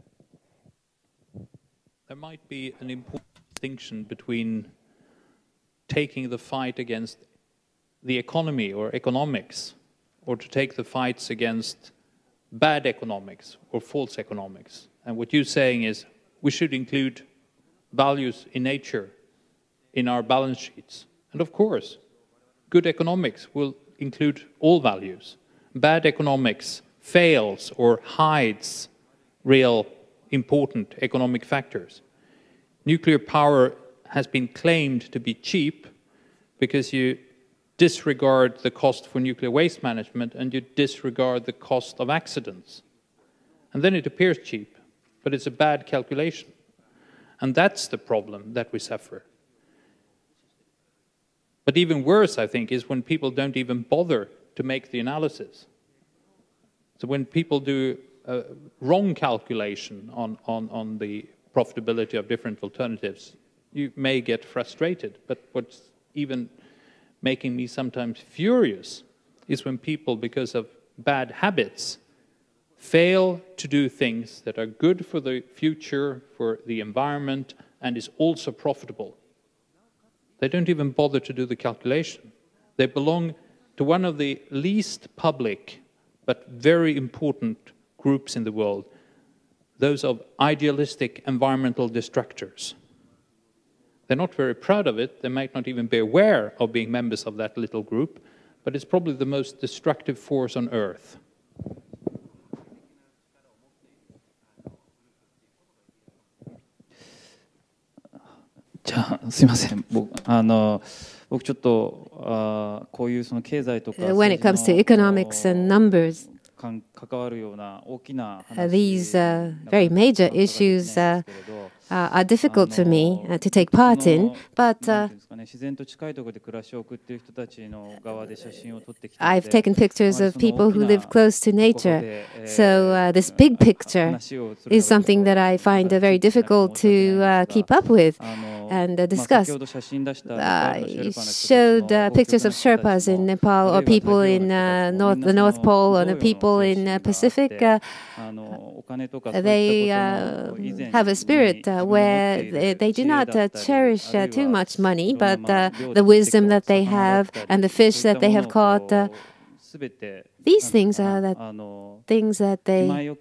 there might be an important distinction between taking the fight against the economy or economics, or to take the fights against bad economics or false economics. And what you're saying is we should include values in nature in our balance sheets. And of course, good economics will include all values. Bad economics fails or hides real important economic factors. Nuclear power has been claimed to be cheap because you disregard the cost for nuclear waste management and you disregard the cost of accidents. And then it appears cheap, but it's a bad calculation. And that's the problem that we suffer. But even worse, I think, is when people don't even bother to make the analysis. So when people do a wrong calculation on the profitability of different alternatives, you may get frustrated. But what's even making me sometimes furious is when people, because of bad habits, fail to do things that are good for the future, for the environment, and is also profitable. They don't even bother to do the calculation. They belong to one of the least public but very important groups in the world, those of idealistic environmental destructors. They're not very proud of it. They might not even be aware of being members of that little group, but it's probably the most destructive force on earth.
When it comes to economics and numbers, these very major issues are difficult for me to take part in, but I've taken pictures of people who live close to nature. So this big picture is something that I find very difficult to keep up with and discuss. I showed pictures of Sherpas in Nepal, or people in the North Pole, or the people in Pacific. They have a spirit where they do not cherish too much money, but the wisdom that they have and the fish that they have caught, these things are things that they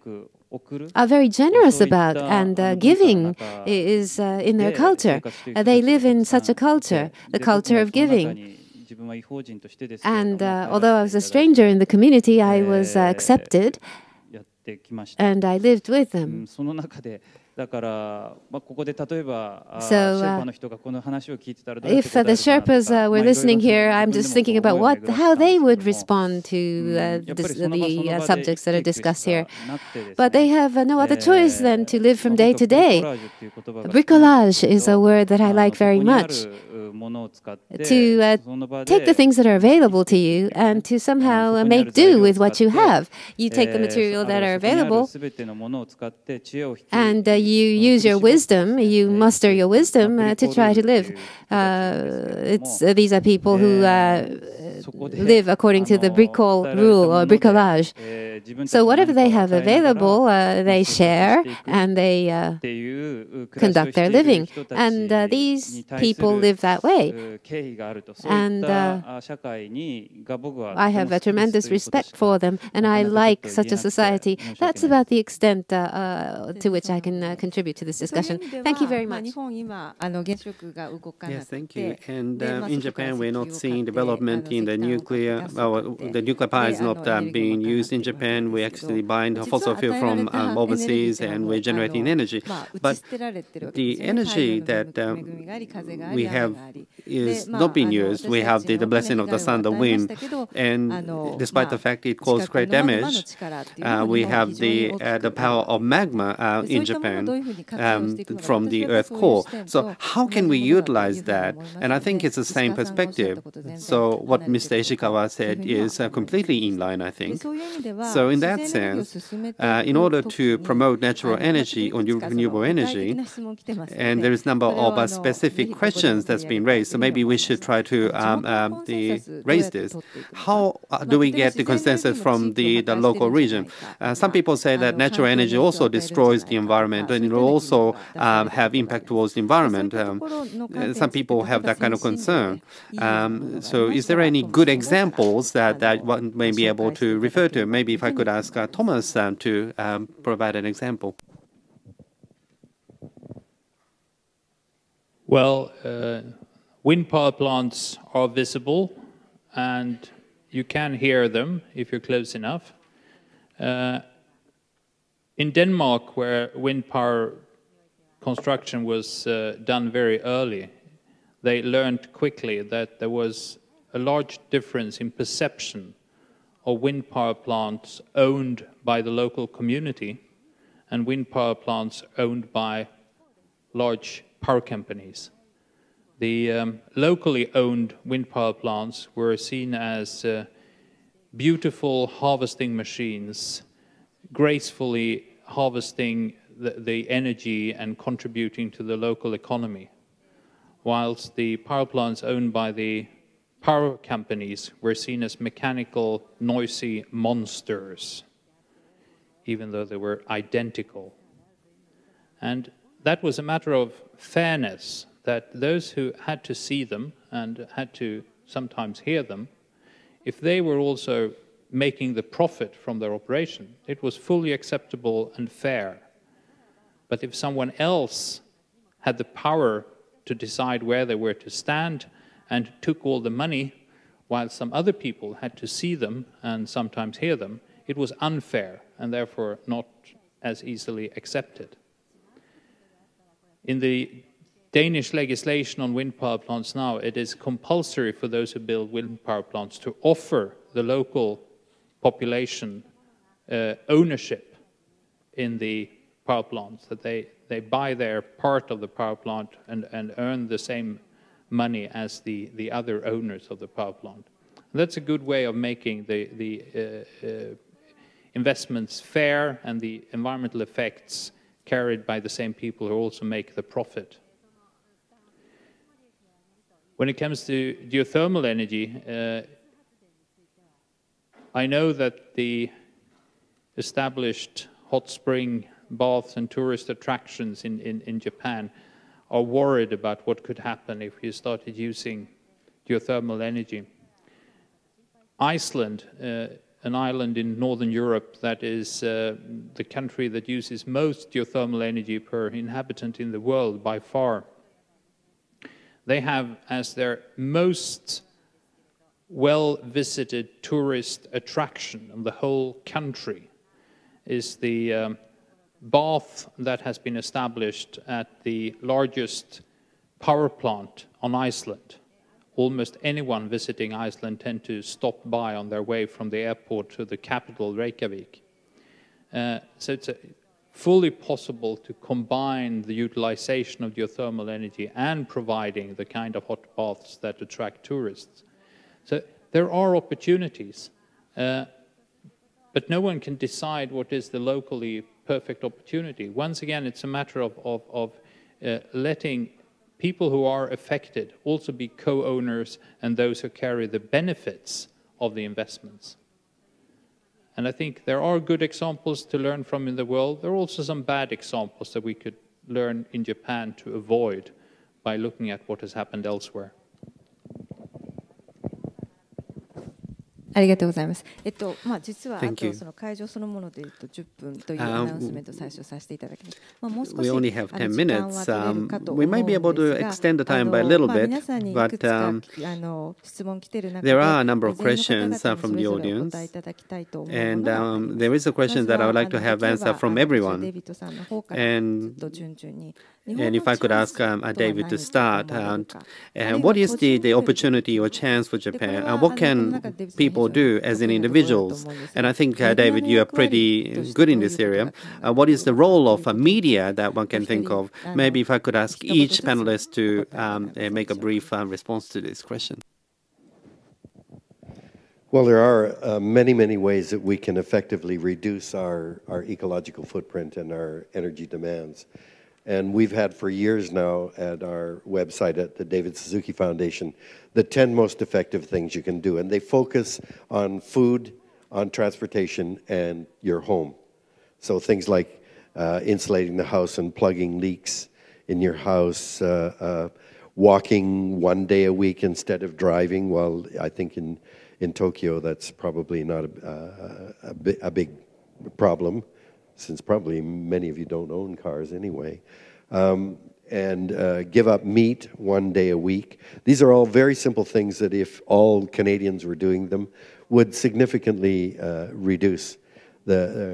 are very generous about, and giving is in their culture. They live in such a culture, the culture of giving. And although I was a stranger in the community, I was accepted, and I lived with them. So, if the Sherpas were listening here, I'm just thinking about how they would respond to the subjects that are discussed here. But they have no other choice than to live from day to day. Bricolage is a word that I like very much. To take the things that are available to you and to somehow make do with what you have. You take the material that are available and you use your wisdom, you muster your wisdom to try to live. These are people who live according to the bricole rule or bricolage. So whatever they have available, they share and they conduct their living. And these people live that way. And I have a tremendous respect for them, and I like such a society. That's about the extent to which I can contribute to this discussion. Thank you very much.
Yes, thank you. And in Japan, we're not seeing development in the nuclear. The nuclear power is not being used in Japan. We're actually buying fossil fuel from overseas, and we're generating energy. But the energy that we have is not being used. We have the blessing of the sun, the wind, and despite the fact it caused great damage, we have the power of magma in Japan from the Earth core. So how can we utilize that? And I think it's the same perspective. So what Mr. Ishikawa said is completely in line, I think. So in that sense, in order to promote natural energy or renewable energy, and there is a number of specific questions that's been raised, so maybe we should try to raise this. How do we get the consensus from the local region? Some people say that natural energy also destroys the environment, and it will also have impact towards the environment. Some people have that kind of concern. So is there any good examples that one may be able to refer to? Maybe if I could ask Thomas to provide an example.
Well, wind power plants are visible, and you can hear them if you're close enough. In Denmark, where wind power construction was done very early, they learned quickly that there was a large difference in perception of wind power plants owned by the local community and wind power plants owned by large power companies. The locally owned wind power plants were seen as beautiful harvesting machines, gracefully harvesting the energy and contributing to the local economy, whilst the power plants owned by the power companies were seen as mechanical, noisy monsters, even though they were identical. And that was a matter of fairness, that those who had to see them and had to sometimes hear them, if they were also making the profit from their operation, it was fully acceptable and fair. But if someone else had the power to decide where they were to stand and took all the money, while some other people had to see them and sometimes hear them, it was unfair and therefore not as easily accepted. In the Danish legislation on wind power plants now, it is compulsory for those who build wind power plants to offer the local population ownership in the power plants, that they buy their part of the power plant and earn the same money as the other owners of the power plant. And that's a good way of making the investments fair and the environmental effects carried by the same people who also make the profit. When it comes to geothermal energy, I know that the established hot spring baths and tourist attractions in Japan are worried about what could happen if you started using geothermal energy. Iceland, an island in northern Europe that is the country that uses most geothermal energy per inhabitant in the world by far, they have as their most well-visited tourist attraction in the whole country is the bath that has been established at the largest power plant on Iceland. Almost anyone visiting Iceland tend to stop by on their way from the airport to the capital, Reykjavik. So it's fully possible to combine the utilization of geothermal energy and providing the kind of hot baths that attract tourists. So there are opportunities, but no one can decide what is the locally perfect opportunity. Once again, it's a matter of letting people who are affected also be co-owners and those who carry the benefits of the investments. And I think there are good examples to learn from in the world. There are also some bad examples that we could learn in Japan to avoid by looking at what has happened elsewhere.
ありがとうございます。実はあとその会場そのもので言うと10分というアナウンスメントを最初させていただきます。もう少し
We only have 10 minutes. We might be able to extend the time by a little bit, but there are a number of questions from the audience, and there is a question that I would like to have answered from everyone. And if I could ask David to start, what is the opportunity or chance for Japan? What can people do as in individuals? And I think, David, you are pretty good in this area. What is the role of media that one can think of? Maybe if I could ask each panelist to make a brief response to this question.
Well, there are many, many ways that we can effectively reduce our ecological footprint and our energy demands. And we've had for years now at our website at the David Suzuki Foundation the 10 most effective things you can do. And they focus on food, on transportation, and your home. So things like insulating the house and plugging leaks in your house, walking 1 day a week instead of driving. Well, I think in Tokyo that's probably not a big problem, since probably many of you don't own cars anyway, and give up meat 1 day a week. These are all very simple things that if all Canadians were doing them would significantly reduce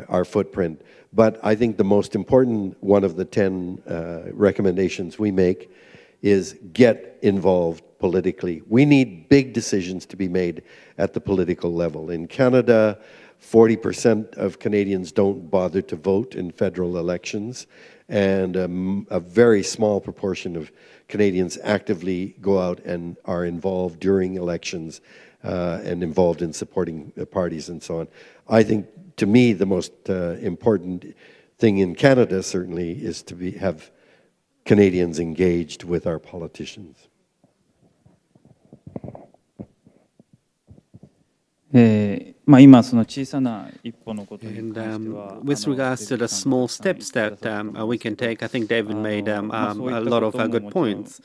our footprint. But I think the most important one of the 10 recommendations we make is get involved politically. We need big decisions to be made at the political level. In Canada, 40% of Canadians don't bother to vote in federal elections, and a very small proportion of Canadians actively go out and are involved during elections and involved in supporting parties and so on. I think, to me, the most important thing in Canada certainly is to have Canadians engaged with our politicians.
And with regards to the small steps that we can take, I think David made a lot of good points.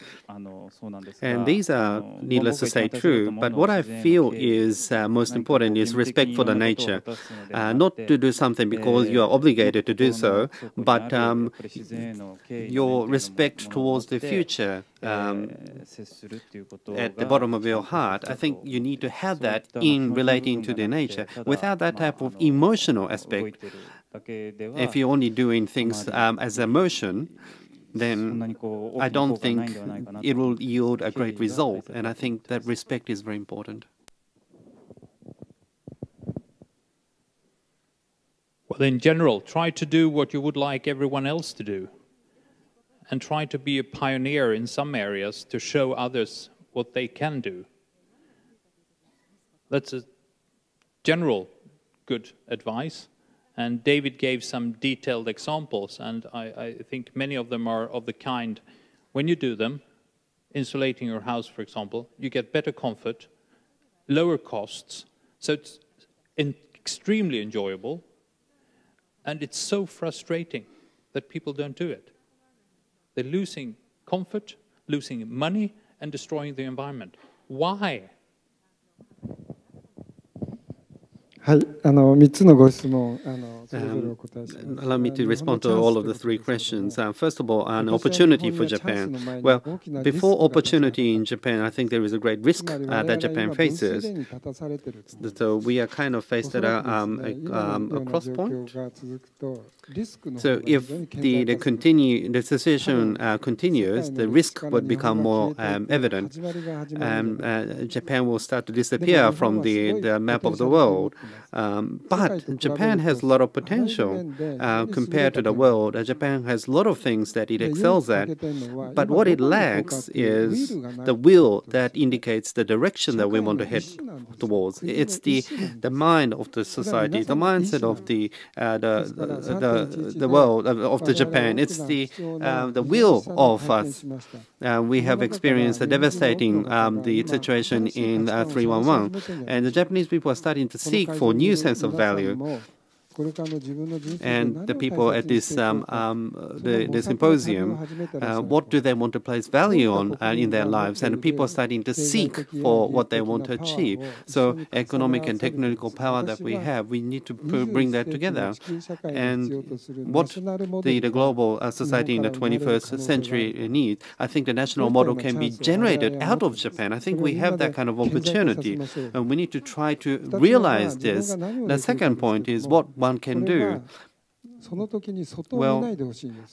And these are, needless to say, true. But what I feel is most important is respect for the nature. Not to do something because you are obligated to do so, but your respect towards the future at the bottom of your heart. I think you need to have that in relating to the nature. Without that type of emotional aspect, if you're only doing things as emotion, then I don't think it will yield a great result. And I think that respect is very important.
Well, in general, try to do what you would like everyone else to do. And try to be a pioneer in some areas to show others what they can do. That's a general good advice. And David gave some detailed examples, and I think many of them are of the kind, when you do them, insulating your house, for example, you get better comfort, lower costs, so it's extremely enjoyable, and it's so frustrating that people don't do it. They're losing comfort, losing money, and destroying the environment. Why?
Allow me to respond to all of the three questions. First of all, an opportunity for Japan. Well, before opportunity in Japan, I think there is a great risk that Japan faces. So we are kind of faced at a cross point. So if the situation continues, the risk would become more evident. Japan will start to disappear from the map of the world. But Japan has a lot of potential compared to the world. Japan has a lot of things that it excels at. But what it lacks is the will that indicates the direction that we want to head towards. It's the mind of the society, the mindset of the world, of the Japan. It's the will of us. We have experienced a devastating the situation in 311, and the Japanese people are starting to seek for a new sense of value. And the people at this the symposium, what do they want to place value on in their lives? And people are starting to seek for what they want to achieve. So economic and technical power that we have, we need to bring that together. And what the global society in the 21st century needs, I think the national model can be generated out of Japan. I think we have that kind of opportunity. And we need to try to realize this. The second point is what one can do. Well,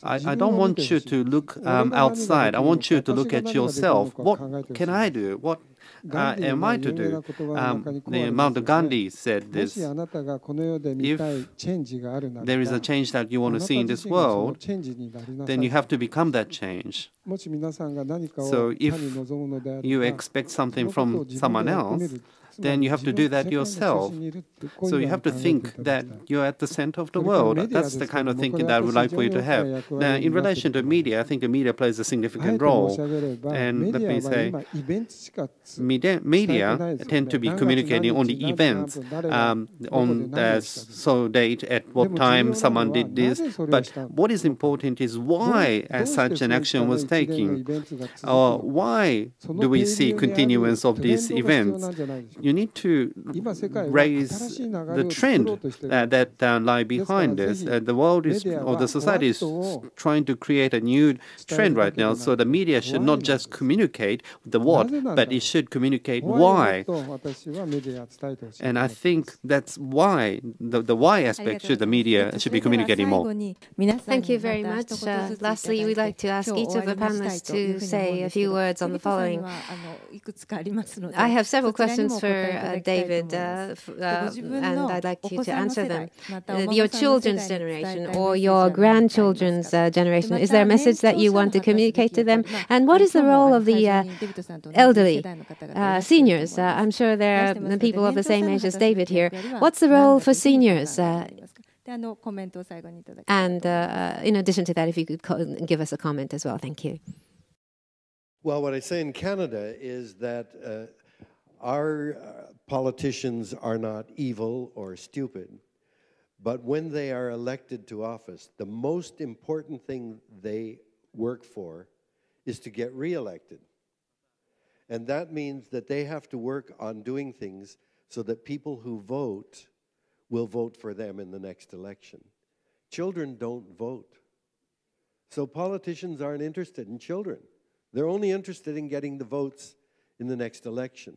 I don't want you to look outside. I want you to look at yourself. What can I do? What am I to do? Mount Gandhi said this. If there is a change that you want to see in this world, then you have to become that change. So if you expect something from someone else, then you have to do that yourself. So you have to think that you're at the center of the world. That's the kind of thinking that I would like for you to have. Now, in relation to media, I think the media plays a significant role. And let me say, media tend to be communicating on the events, on so date, at what time someone did this. But what is important is why such an action was taken. Why do we see continuance of these events? You need to raise the trend that lie behind this. The world is, or the society is trying to create a new trend right now. So the media should not just communicate the what, but it should communicate why. And I think that's why the why aspect should the media should be communicating more.
Thank you very much. Lastly, we'd like to ask each of the panelists to say a few words on the following. I have several questions for David, and I'd like you to answer them. Your children's generation or your grandchildren's generation, is there a message that you want to communicate to them? And what is the role of the elderly, seniors? I'm sure there are people of the same age as David here. What's the role for seniors? And in addition to that, if you could give us a comment as well. Thank you.
Well, what I say in Canada is that our politicians are not evil or stupid, but when they are elected to office, the most important thing they work for is to get reelected. And that means that they have to work on doing things so that people who vote will vote for them in the next election. Children don't vote. So politicians aren't interested in children. They're only interested in getting the votes in the next election.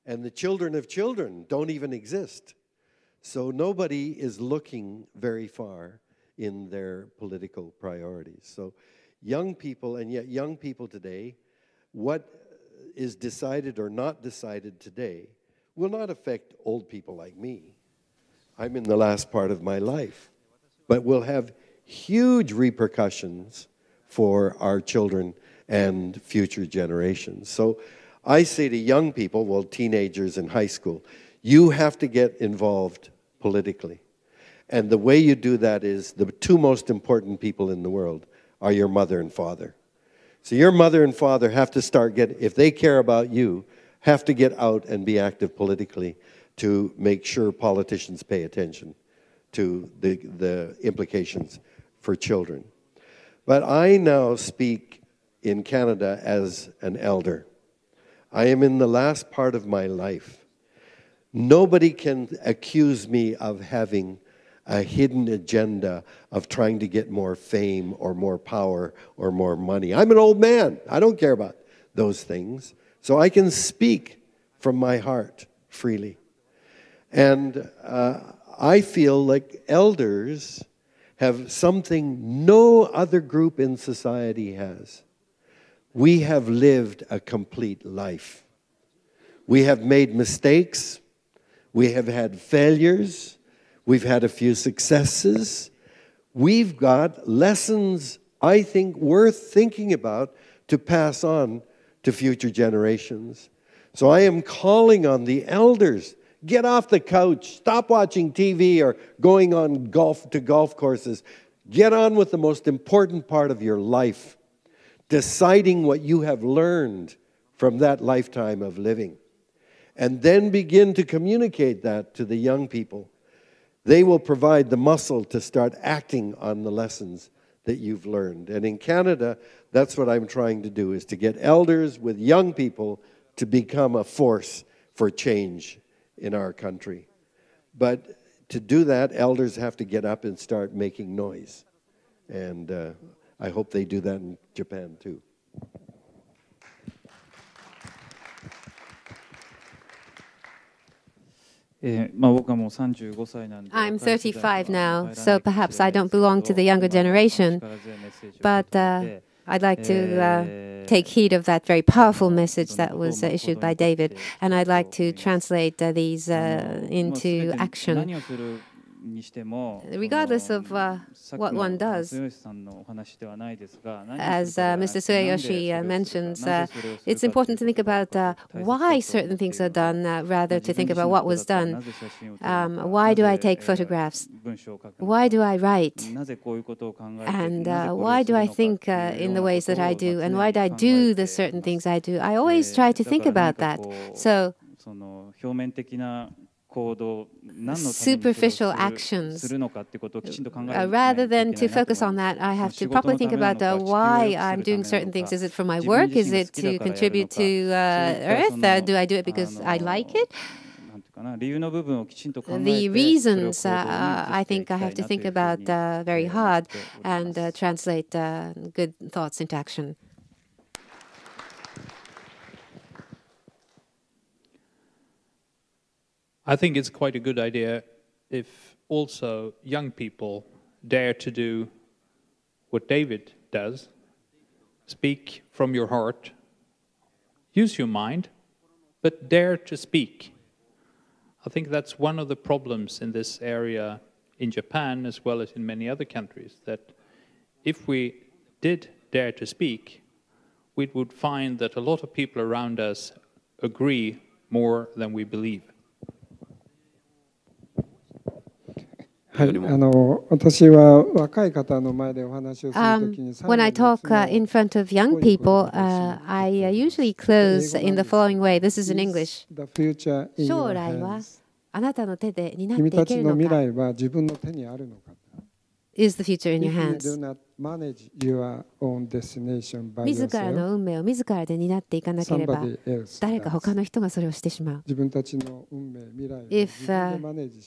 And the children of children don't even exist. So nobody is looking very far in their political priorities. So young people, and yet young people today, what is decided or not decided today will not affect old people like me. I'm in the last part of my life, but will have huge repercussions for our children and future generations. So I say to young people, well, teenagers in high school, you have to get involved politically. And the way you do that is the two most important people in the world are your mother and father. So your mother and father have to start if they care about you, have to get out and be active politically to make sure politicians pay attention to the implications for children. But I now speak in Canada as an elder. I am in the last part of my life. Nobody can accuse me of having a hidden agenda of trying to get more fame or more power or more money. I'm an old man. I don't care about those things. So I can speak from my heart freely. And I feel like elders have something no other group in society has. We have lived a complete life. We have made mistakes. We have had failures. We've had a few successes. We've got lessons, I think, worth thinking about to pass on to future generations. So I am calling on the elders. Get off the couch. Stop watching TV or going on golf courses. Get on with the most important part of your life, deciding what you have learned from that lifetime of living. And then begin to communicate that to the young people. They will provide the muscle to start acting on the lessons that you've learned. And in Canada, that's what I'm trying to do, is to get elders with young people to become a force for change in our country. But to do that, elders have to get up and start making noise. And I hope they do that in Japan too.
I'm 35 now, so perhaps I don't belong to the younger generation, but I'd like to take heed of that very powerful message that was issued by David, and I'd like to translate these into action. Regardless of what one does, as Mr. Tsueyoshi mentions, it's important to think about why certain things are done rather to think about what was done. Why do I take photographs? Why do I write? And why do I think in the ways that I do? And why do I do the certain things I do? I always try to think about that. So superficial actions. Rather than to focus on that, I have to properly think about why I'm doing certain things. Is it for my work? Is it to contribute to Earth? Do I do it because I like it? The reasons, I think I have to think about very hard and translate good thoughts into action.
I think it's quite a good idea if also young people dare to do what David does. Speak from your heart. Use your mind, but dare to speak. I think that's one of the problems in this area in Japan as well as in many other countries, that if we did dare to speak, we would find that a lot of people around us agree more than we believe.
When
I talk in front of young people, I usually close in the following way. This is in English. 将来はあなたの手で担っていけるのか? Is the future in your hands? 自らの運命を自らで担っていかなければ、誰か他の人がそれをしてしまう。If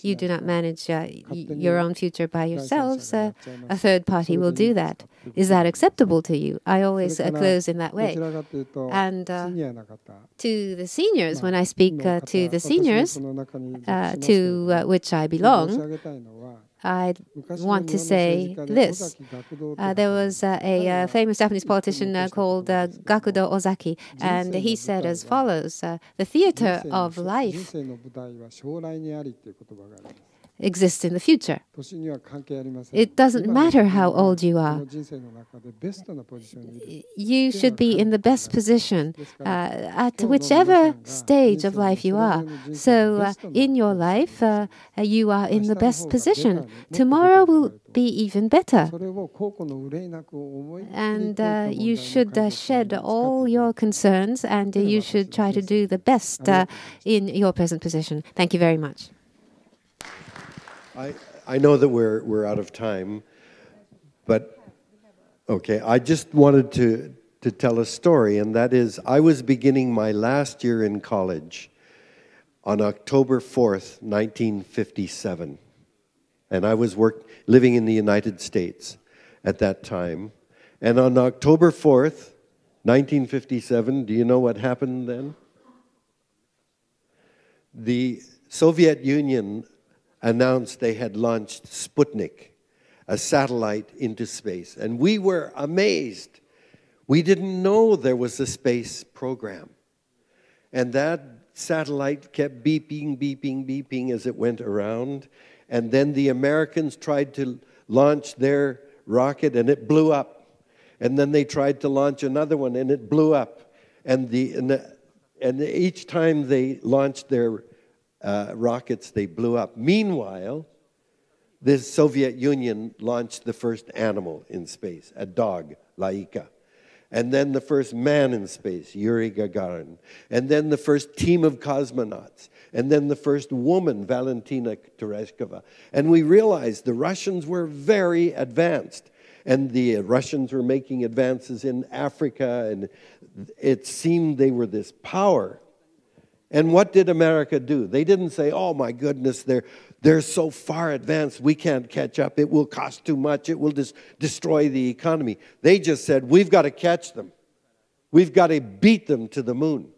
you do not manage your own future by yourselves, a third party will do that. Is that acceptable to you? I always close in that way. And to the seniors, when I speak to the seniors, to which I belong, I want to say this. There was a famous Japanese politician called Gakudo Ozaki, and he said as follows, the theater of life exists in the future. It doesn't matter how old you are. You should be in the best position at whichever stage of life you are. So in your life, you are in the best position. Tomorrow will be even better. And you should shed all your concerns, and you should try to do the best in your present position. Thank you very much.
I know that we're out of time, but okay, I just wanted to tell a story, and that is I was beginning my last year in college on October 4th, 1957, and I was living in the United States at that time, and on October 4th, 1957, do you know what happened then? The Soviet Union announced they had launched Sputnik, a satellite into space. And we were amazed. We didn't know there was a space program. And that satellite kept beeping, beeping, beeping as it went around. And then the Americans tried to launch their rocket and it blew up. And then they tried to launch another one and it blew up. And each time they launched their rockets, they blew up. Meanwhile, the Soviet Union launched the first animal in space, a dog, Laika. And then the first man in space, Yuri Gagarin. And then the first team of cosmonauts. And then the first woman, Valentina Tereshkova. And we realized the Russians were very advanced. And the Russians were making advances in Africa. And it seemed they were this power. And what did America do? They didn't say, oh my goodness, they're so far advanced, we can't catch up, it will cost too much, it will destroy the economy. They just said, we've got to catch them. We've got to beat them to the moon.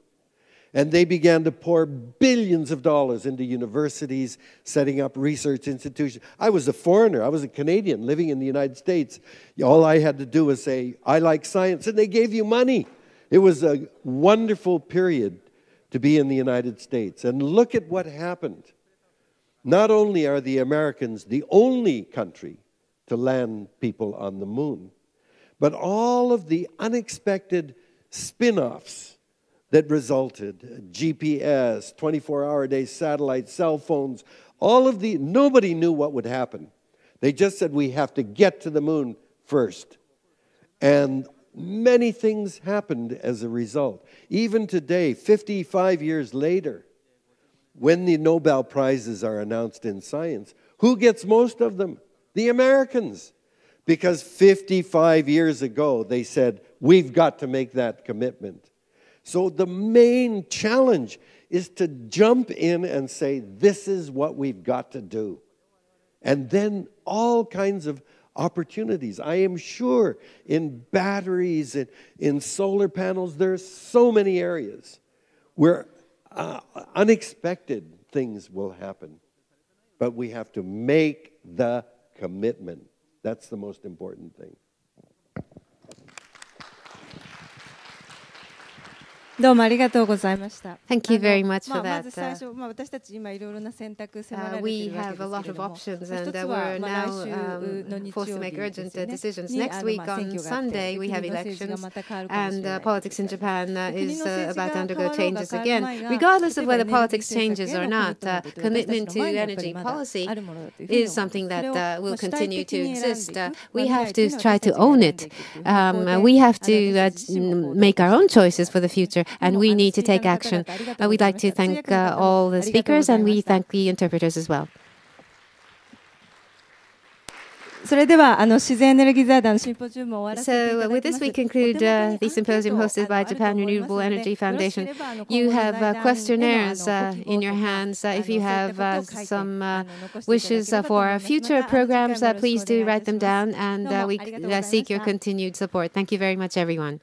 And they began to pour billions of dollars into universities, setting up research institutions. I was a foreigner, I was a Canadian living in the United States. All I had to do was say, I like science, and they gave you money. It was a wonderful period to be in the United States. And look at what happened. Not only are the Americans the only country to land people on the moon, but all of the unexpected spin-offs that resulted, GPS, 24-hour-a-day satellites, cell phones, nobody knew what would happen. They just said, we have to get to the moon first. And many things happened as a result. Even today, 55 years later, when the Nobel Prizes are announced in science, who gets most of them? The Americans. Because 55 years ago, they said, we've got to make that commitment. So the main challenge is to jump in and say, this is what we've got to do. And then all kinds of opportunities. I am sure in batteries, in solar panels, there's so many areas where unexpected things will happen. But we have to make the commitment. That's the most important thing.
どうもありがとうございました。
Thank you very much for that.
まず最初、私たち今いろいろな選択迫られているわけですけれども、一つは来週の日曜日ですね。Next week on Sunday we have elections and politics in Japan is about to undergo changes again. Regardless of whether politics changes or not, commitment to energy policy is something that will continue to exist. We have to try to own it. We have to make our own choices for the future. And we need to take action. We'd like to thank all the speakers, and we thank the interpreters as well. それでは自然エネルギー財団のシンポジウムを終わらせていただきます。
So with this we conclude the symposium hosted by Japan Renewable Energy Foundation. You have questionnaires in your hands. If you have some wishes for future programs, please do write them down, and we seek your continued support. Thank you very much, everyone.